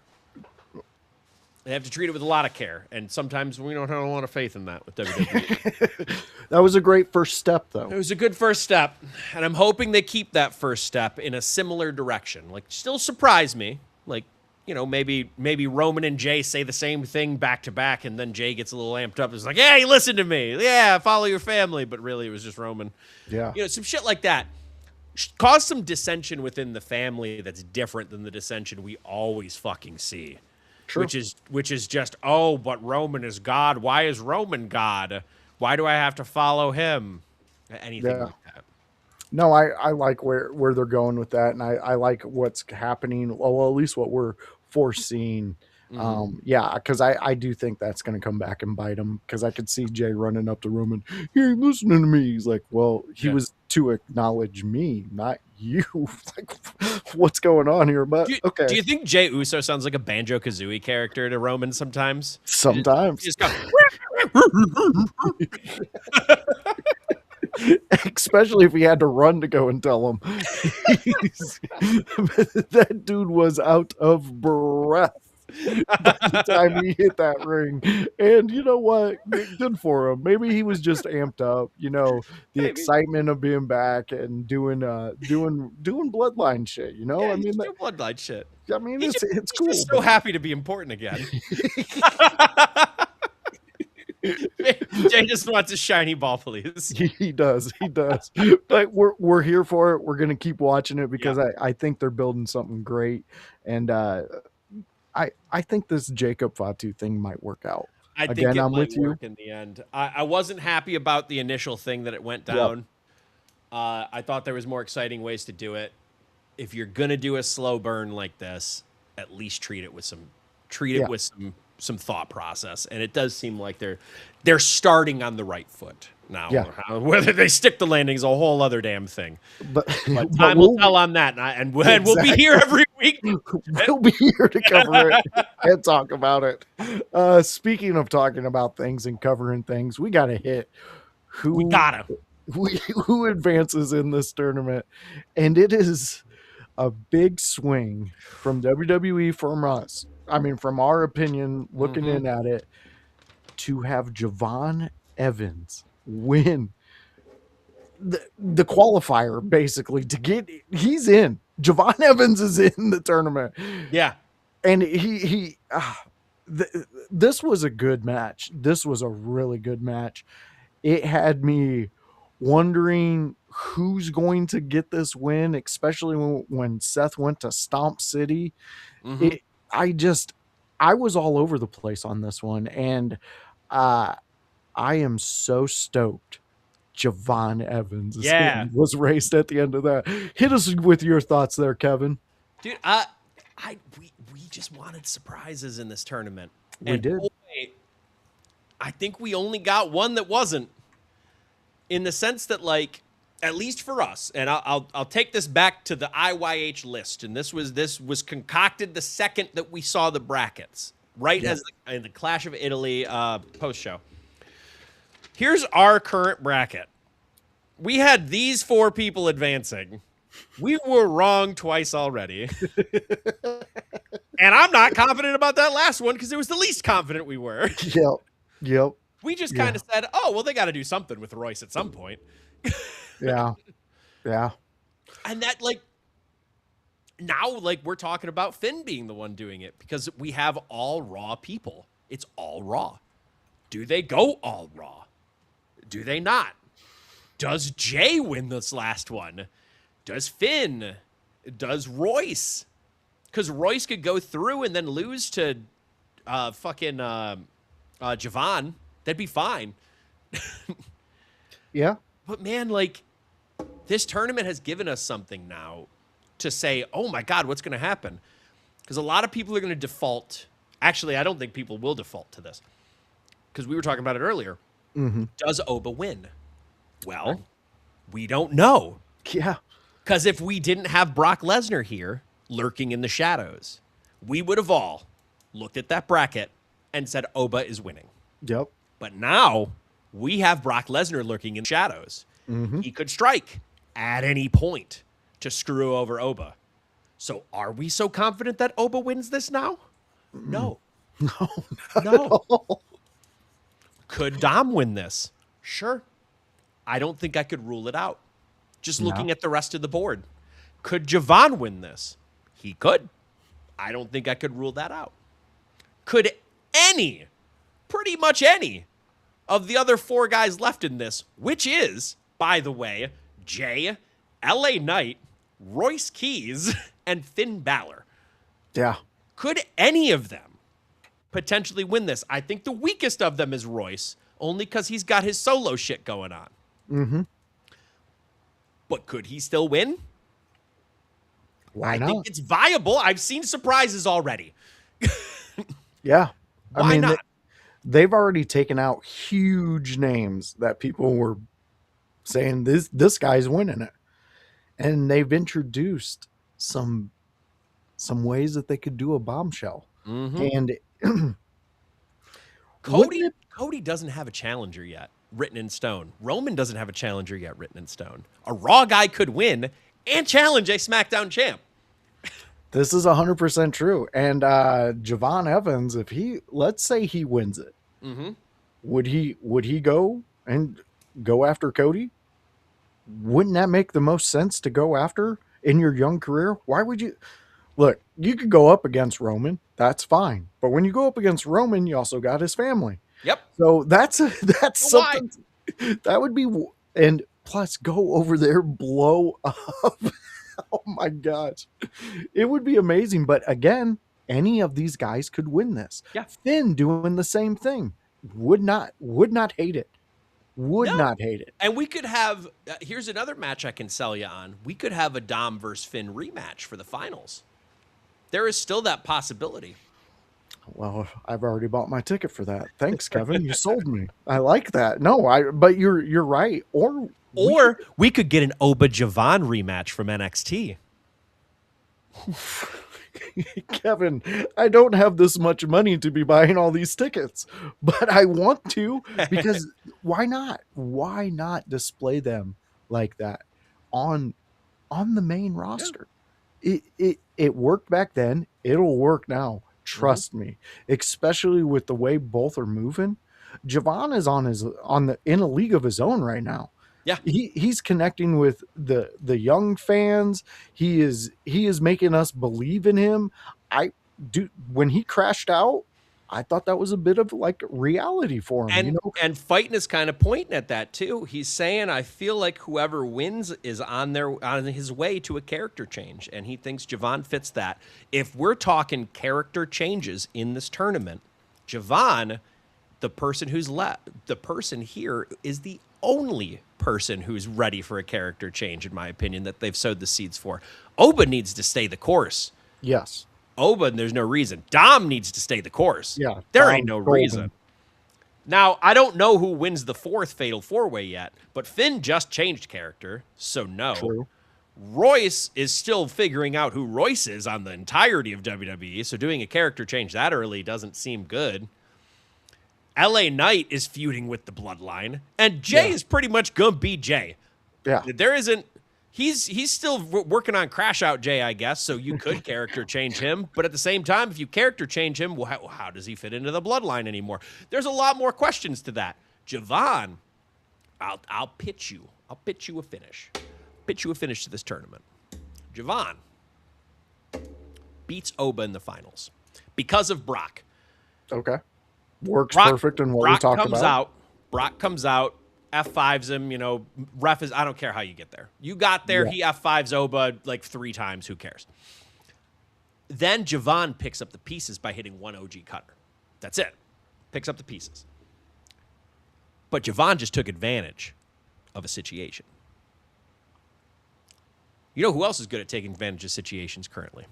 They have to treat it with a lot of care, and sometimes we don't have a lot of faith in that with WWE. That was a great first step, though. It was a good first step, and I'm hoping they keep that first step in a similar direction. Like, still surprise me. Like, you know, maybe Roman and Jay say the same thing back to back, and then Jay gets a little amped up. It's like, hey, listen to me. Yeah, follow your family. But really, it was just Roman. Yeah. You know, some shit like that. Cause some dissension within the family that's different than the dissension we always fucking see. True. Which is just, oh, but Roman is God. Why is Roman God? Why do I have to follow him? Anything like that. No, I like where they're going with that, and I like what's happening. Well, at least what we're foreseeing Yeah, because I do think that's going to come back and bite him, because I could see Jay running up to Roman. He ain't listening to me. He's like, well, he Yeah. was to acknowledge me, not you. Like, what's going on here? But okay, Do you think Jey Uso sounds like a Banjo Kazooie character to Roman sometimes? sometimes, He just go, especially if he had to run to go and tell him. That dude was out of breath by the time he hit that ring. And you know what? Good for him. Maybe he was just amped up, the Maybe. excitement of being back and doing bloodline shit, yeah, I he's mean, doing bloodline shit. it's He's cool. just so happy to be important again. Jay just wants a shiny ball, please. He does. But we're here for it. We're gonna keep watching it, because I think they're building something great. And I think this Jacob Fatu thing might work out. I think Again, it I'm might with you. work in the end. I wasn't happy about the initial thing that it went down. I thought there was more exciting ways to do it. If you're gonna do a slow burn like this, at least treat it with some thought process. And it does seem like they're starting on the right foot now. Yeah. Whether they stick the landing is a whole other damn thing. But Time will tell on that, and we'll be here every week. We'll be here to cover it and talk about it. Speaking of talking about things and covering things, we got to hit who who advances in this tournament, and it is a big swing from WWE, from us. I mean, from our opinion, looking in at it, to have Javon Evans win the qualifier, basically, to get, he's in. Javon Evans is in the tournament. Yeah. And this was a good match. This was a really good match. It had me wondering who's going to get this win, especially when Seth went to Stomp City. I was all over the place on this one, and I am so stoked Javon Evans was raced at the end of that. Hit us with your thoughts there, Kevin. Dude, we just wanted surprises in this tournament. We did. Boy, I think we only got one that wasn't, in the sense that, like, at least for us, and I'll take this back to the IYH list, and this was concocted the second that we saw the brackets, right? As in the Clash of Italy post show. Here's our current bracket. We had these four people advancing. We were wrong twice already. And I'm not confident about that last one, because it was the least confident we were. Yep. We just kind of said, oh, well, they got to do something with Royce at some point. Yeah. And that, like, now, like, we're talking about Finn being the one doing it, because we have all Raw people. It's all Raw. Do they go all Raw? Do they not? Does Jay win this last one? Does Finn? Does Royce? Because Royce could go through and then lose to Javon. That'd be fine. Yeah. But, man, like, this tournament has given us something now to say, oh, my God, what's going to happen? Because a lot of people are going to default. Actually, I don't think people will default to this, because we were talking about it earlier. Does Oba win? Well, we don't know. Yeah. Because if we didn't have Brock Lesnar here lurking in the shadows, we would have all looked at that bracket and said Oba is winning. Yep. But now we have Brock Lesnar lurking in the shadows. He could strike at any point to screw over Oba. So are we so confident that Oba wins this now? No. No. Could Dom win this? Sure. I don't think I could rule it out. Just looking at the rest of the board. Could Javon win this? He could. I don't think I could rule that out. Could pretty much any of the other four guys left in this, which is, by the way, Jay, LA Knight, Royce Keys, and Finn Balor. Yeah. Could any of them potentially win this? I think the weakest of them is Royce, only because he's got his solo shit going on. But could he still win? Why not? I think it's viable. I've seen surprises already. Yeah. I Why mean, not? they've already taken out huge names that people were saying this guy's winning it. And they've introduced some ways that they could do a bombshell. Mm-hmm. And wouldn't Cody it Cody doesn't have a challenger yet written in stone. Roman doesn't have a challenger yet written in stone. A Raw guy could win and challenge a SmackDown champ. this is 100% true. And Javon Evans, if he let's say he wins it, Mm-hmm. would he go after Cody? Wouldn't that make the most sense to go after in your young career? Why would you look? You could go up against Roman, that's fine. But when you go up against Roman, you also got his family. Yep. So that's So why? something that would be, and plus go over there, blow up. Oh my gosh, it would be amazing. But again, any of these guys could win this. Yeah. Finn doing the same thing would not hate it. Would No. not hate it. And we could have here's another match I can sell you on. We could have a Dom versus Finn rematch for the finals. There is still that possibility. Well, I've already bought my ticket for that. Thanks, Kevin. You sold me. I like that. No, but you're right. Or We could get an Oba Javon rematch from NXT. Kevin, I don't have this much money to be buying all these tickets, but I want to because why not? Why not display them like that on the main roster? It worked back then. It'll work now. Trust me. Especially with the way both are moving. Javon is in a league of his own right now. Yeah. He's connecting with the young fans. He is making us believe in him. When he crashed out, I thought that was a bit of like reality for him. And Fighting is kind of pointing at that too. He's saying, I feel like whoever wins is on his way to a character change, and he thinks Javon fits that. If we're talking character changes in this tournament, Javon, the person here is the only person who's ready for a character change, in my opinion, that they've sowed the seeds for. Oba needs to stay the course. Yes. Oba, there's no reason. Dom needs to stay the course. Yeah. There ain't no Golden. reason. Now, I don't know who wins the fourth Fatal 4-Way yet, but Finn just changed character, so no. True. Royce is still figuring out who Royce is on the entirety of WWE, so doing a character change that early doesn't seem good. LA Knight is feuding with the Bloodline, and Jay is pretty much gonna be Jay. Yeah. There isn't. He's still working on Crash Out Jay, I guess. So you could character change him, but at the same time, if you character change him, well, how does he fit into the Bloodline anymore? There's a lot more questions to that. Javon, I'll pitch you. I'll pitch you a finish. Pitch you a finish to this tournament. Javon beats Oba in the finals because of Brock. Okay. Works perfect in what we talked about. Brock comes out, F5s him, ref is, I don't care how you get there. You got there, he F5s Oba like 3 times, who cares? Then Javon picks up the pieces by hitting one OG cutter. That's it. Picks up the pieces. But Javon just took advantage of a situation. You know who else is good at taking advantage of situations currently?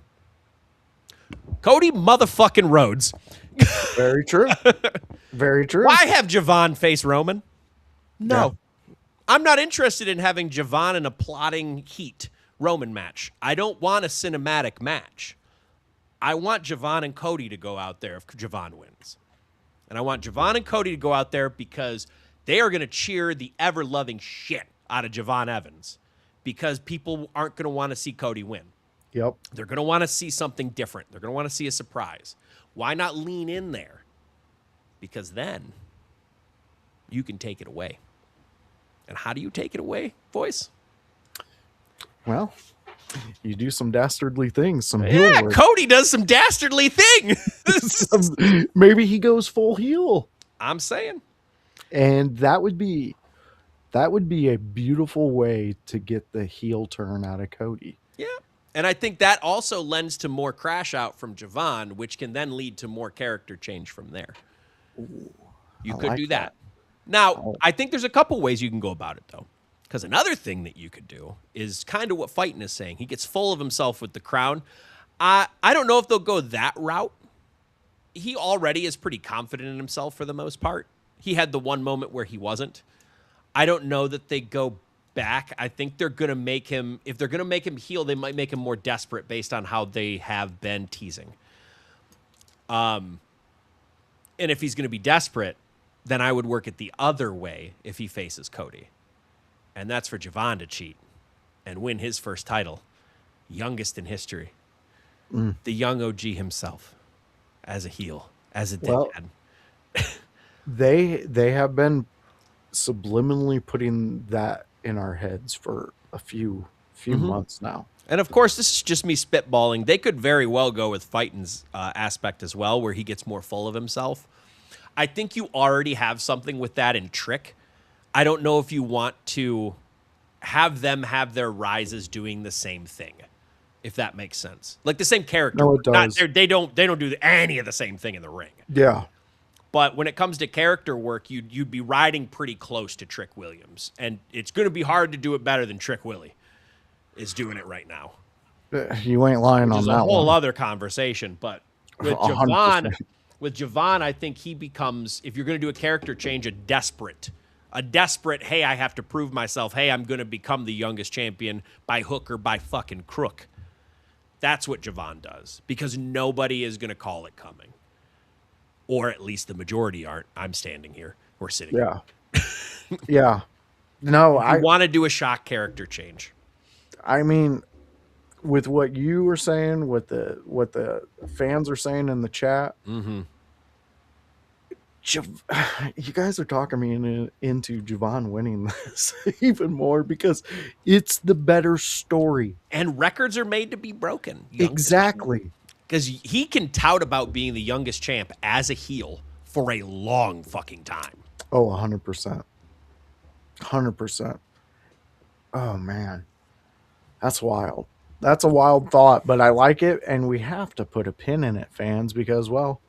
Cody motherfucking Rhodes. Very true. Very true. Why have Javon face Roman? No. Yeah. I'm not interested in having Javon in a plotting heat Roman match. I don't want a cinematic match. I want Javon and Cody to go out there if Javon wins. And I want Javon and Cody to go out there because they are going to cheer the ever-loving shit out of Javon Evans because people aren't going to want to see Cody win. Yep. They're going to want to see something different. They're going to want to see a surprise. Why not lean in there? Because then you can take it away. And how do you take it away, boys? Well, you do some dastardly things. Some Yeah, heel work. Cody does some dastardly thing. Maybe he goes full heel. I'm saying. And that would be a beautiful way to get the heel turn out of Cody. Yeah. And I think that also lends to more crash out from Javon, which can then lead to more character change from there. You could do that. Now, I think there's a couple ways you can go about it, though. Because another thing that you could do is kind of what Fightin' is saying. He gets full of himself with the crown. I don't know if they'll go that route, he already is pretty confident in himself for the most part. He had the one moment where he wasn't. I don't know that they go back. I think they're going to make him, if they're going to make him heel, they might make him more desperate based on how they have been teasing. And if he's going to be desperate, then I would work it the other way if he faces Cody. And that's for Javon to cheat and win his first title. Youngest in history. The young OG himself as a heel, as a dickhead. They have been subliminally putting that in our heads for a few months now. And of course, this is just me spitballing. They could very well go with Fighton's aspect as well, where he gets more full of himself. I think you already have something with that in Trick. I don't know if you want to have them have their rises doing the same thing, if that makes sense. Like the same character. No, it does. They don't do any of the same thing in the ring. Yeah. But when it comes to character work, you'd be riding pretty close to Trick Williams, and it's going to be hard to do it better than Trick Willie is doing it right now. You ain't lying on Which is that a whole one. other conversation. But with 100%. Javon, I think he becomes, if you're going to do a character change, a desperate, hey, I have to prove myself. Hey, I'm going to become the youngest champion by hook or by fucking crook. That's what Javon does, because nobody is going to call it coming. Or at least the majority aren't. I'm standing here. We're sitting here. Yeah. No, I want to do a shock character change. I mean, with what you were saying, what the fans are saying in the chat, you guys are talking me into Javon winning this even more because it's the better story. And records are made to be broken. Exactly. Because he can tout about being the youngest champ as a heel for a long fucking time. Oh, 100%. 100%. Oh, man. That's wild. That's a wild thought, but I like it, and we have to put a pin in it, fans, because, well,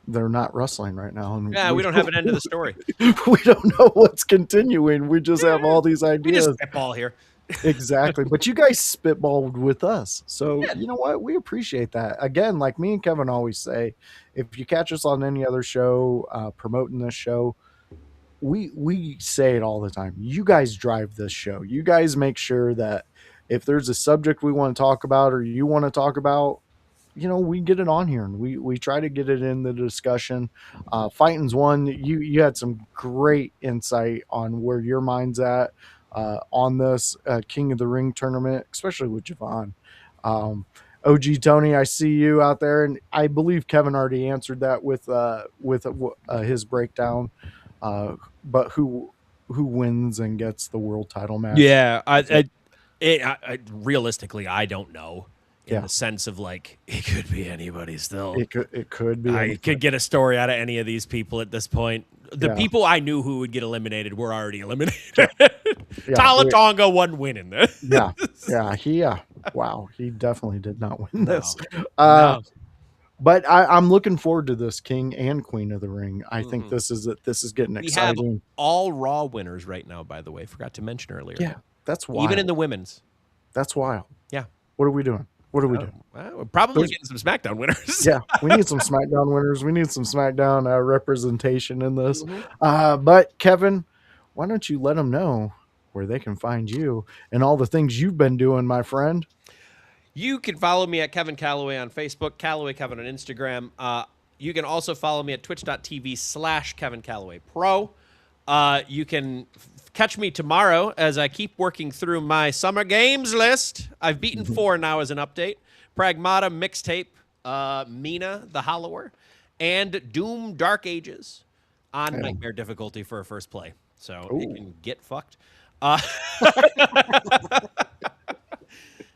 they're not wrestling right now. And yeah, we don't have an end to the story. We don't know what's continuing. We just have all these ideas. We just spitball here. Exactly. But you guys spitballed with us. So, you know what? We appreciate that. Again, like me and Kevin always say, if you catch us on any other show, promoting this show, we say it all the time. You guys drive this show. You guys make sure that if there's a subject we want to talk about or you want to talk about, you know, we get it on here and we try to get it in the discussion. Fighting's one. You had some great insight on where your mind's at. On this King of the Ring tournament, especially with Javon. OG Tony, I see you out there, and I believe Kevin already answered that with his breakdown. But who wins and gets the world title match? Yeah, I realistically, I don't know. In the sense of like, it could be anybody still. It could be. I could get a story out of any of these people at this point. The people I knew who would get eliminated were already eliminated. Talatonga wasn't winning this. Wow, he definitely did not win this. No. But I'm looking forward to this King and Queen of the Ring. I think this is getting exciting. We have all Raw winners right now, by the way. Forgot to mention earlier. Yeah, that's wild. Even in the women's. That's wild. Yeah. What are we doing? What are we doing? We're probably getting some SmackDown winners. Yeah, we need some SmackDown winners. We need some SmackDown representation in this. But Kevin, why don't you let them know where they can find you and all the things you've been doing, my friend? You can follow me at Kevin Kalloway on Facebook, Kalloway Kevin on Instagram. You can also follow me at twitch.tv/Kevin Kalloway Pro. You can catch me tomorrow as I keep working through my Summer Games list. I've beaten 4 now as an update. Pragmata, Mixtape, Mina, The Hollower, and Doom Dark Ages on Nightmare difficulty for a first play. So it can get fucked.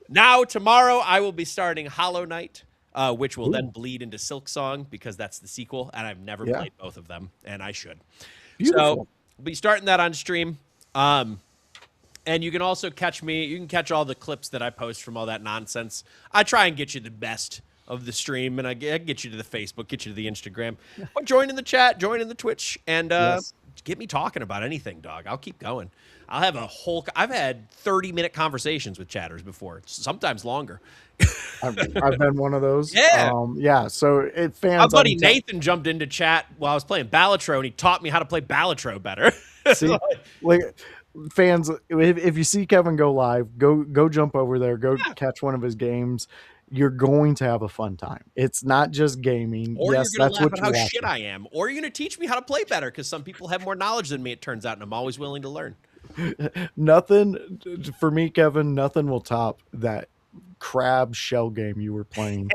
Now, tomorrow, I will be starting Hollow Knight, which will then bleed into Silk Song because that's the sequel, and I've never played both of them, and I should. Beautiful. So we'll be starting that on stream. And you can also catch me. You can catch all the clips that I post from all that nonsense. I try and get you the best of the stream, and I get you to the Facebook, get you to the Instagram. But join in the chat, join in the Twitch, and get me talking about anything, dog. I'll keep going. I've had 30-minute conversations with chatters before, sometimes longer. I've been one of those. Yeah. Yeah. So My fans, buddy Nathan jumped into chat while I was playing Balatro, and he taught me how to play Balatro better. see, like fans, if you see Kevin go live, go jump over there, go catch one of his games. You're going to have a fun time. It's not just gaming. Or Yes, you're going to that's laugh what at you're how watching. shit I am. Or you're going to teach me how to play better because some people have more knowledge than me, it turns out, and I'm always willing to learn. Nothing for me, Kevin. Nothing will top that crab shell game you were playing,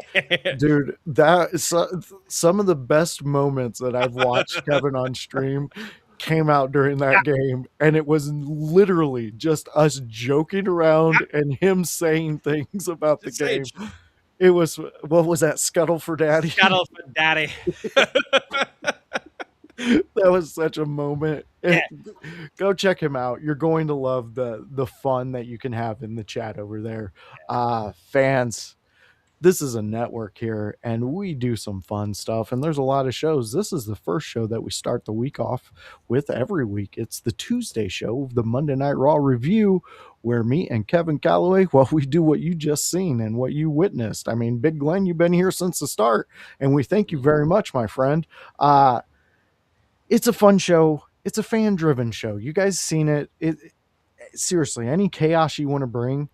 dude. That is some of the best moments that I've watched Kevin on stream came out during that game, and it was literally just us joking around and him saying things about the game. It was, what was that, Scuttle for Daddy? Scuttle for Daddy. That was such a moment. Yeah. Go check him out. You're going to love the fun that you can have in the chat over there. Fans, this is a network here, and we do some fun stuff, and there's a lot of shows. This is the first show that we start the week off with every week. It's the Tuesday show, the Monday Night Raw review, where me and Kevin Kalloway, well, we do what you just seen and what you witnessed. I mean, Big Glenn, you've been here since the start, and we thank you very much, my friend. It's a fun show. It's a fan-driven show. You guys seen it. Seriously, any chaos you want to bring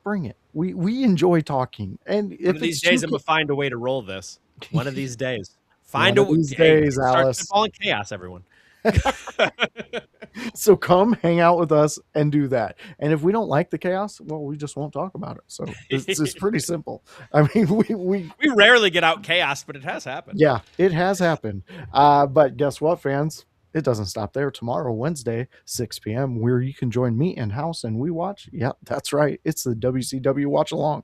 it. We enjoy talking. And if one of these days, I'm gonna find a way to roll this. One of these days, One of these days, Alice. Start chaos, everyone. So come hang out with us and do that. And if we don't like the chaos, well, we just won't talk about it. So it's pretty simple. I mean, we rarely get out chaos, but it has happened. Yeah, it has happened. But guess what, fans? It doesn't stop there. Tomorrow, Wednesday, 6 p.m., where you can join me in house and we watch. Yep, that's right. It's the WCW Watch Along.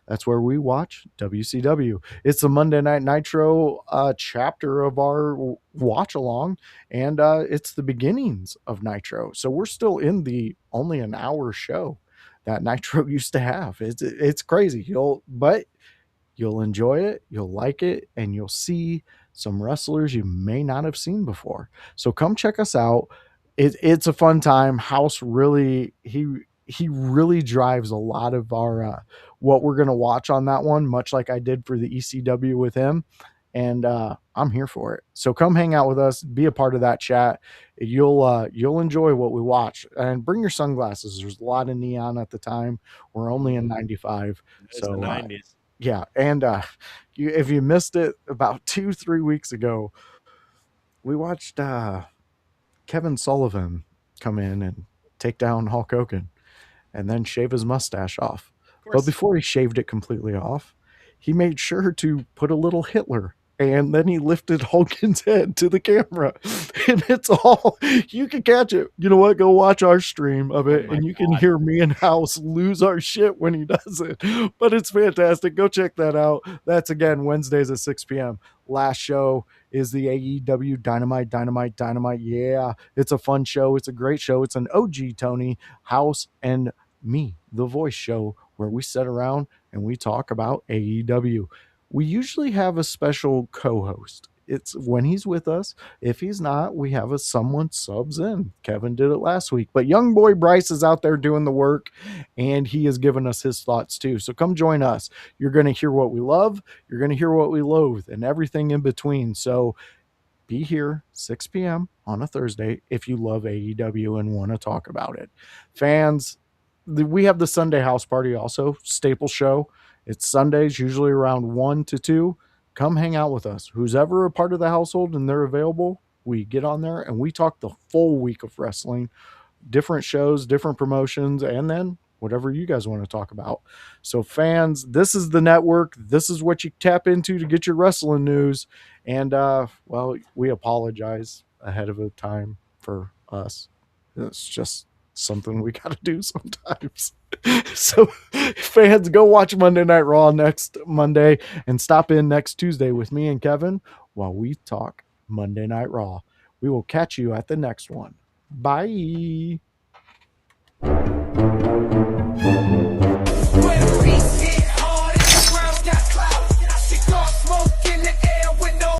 That's where we watch WCW. It's the Monday Night Nitro chapter of our watch along, and it's the beginnings of Nitro. So we're still in the only an hour show that Nitro used to have. It's crazy. But you'll enjoy it, you'll like it, and you'll see some wrestlers you may not have seen before. So come check us out. It's a fun time. House really, he really drives a lot of our what we're going to watch on that one, much like I did for the ECW with him. And I'm here for it. So come hang out with us, be a part of that chat. You'll enjoy what we watch, and bring your sunglasses. There's a lot of neon at the time. We're only in 95. It's so the 90s. Yeah, and if you missed it, about 2-3 weeks ago, we watched Kevin Sullivan come in and take down Hulk Hogan and then shave his mustache off. But before he shaved it completely off, he made sure to put a little Hitler, and then he lifted Hogan's head to the camera. And it's all, you can catch it. You know what? Go watch our stream of it, and you can hear me and House lose our shit when he does it. But it's fantastic. Go check that out. That's, again, Wednesdays at 6 p.m. Last show is the AEW Dynamite. Yeah, it's a fun show. It's a great show. It's an OG Tony, House, and me, the voice show, where we sit around and we talk about AEW. We usually have a special co-host. It's when he's with us. If he's not, we have someone subs in. Kevin did it last week, but young boy Bryce is out there doing the work, and he has given us his thoughts too. So come join us. You're going to hear what we love. You're going to hear what we loathe, and everything in between. So be here 6 p.m. on a Thursday if you love AEW and want to talk about it. Fans, we have the Sunday house party also, staple show. It's Sundays, usually around 1 to 2. Come hang out with us. Who's ever a part of the household and they're available, we get on there and we talk the full week of wrestling, different shows, different promotions, and then whatever you guys want to talk about. So fans, this is the network. This is what you tap into to get your wrestling news. And, well, we apologize ahead of a time for us. It's just something we got to do sometimes. So fans, go watch Monday Night Raw next Monday and stop in next Tuesday with me and Kevin while we talk Monday Night Raw. We will catch you at the next one. Bye.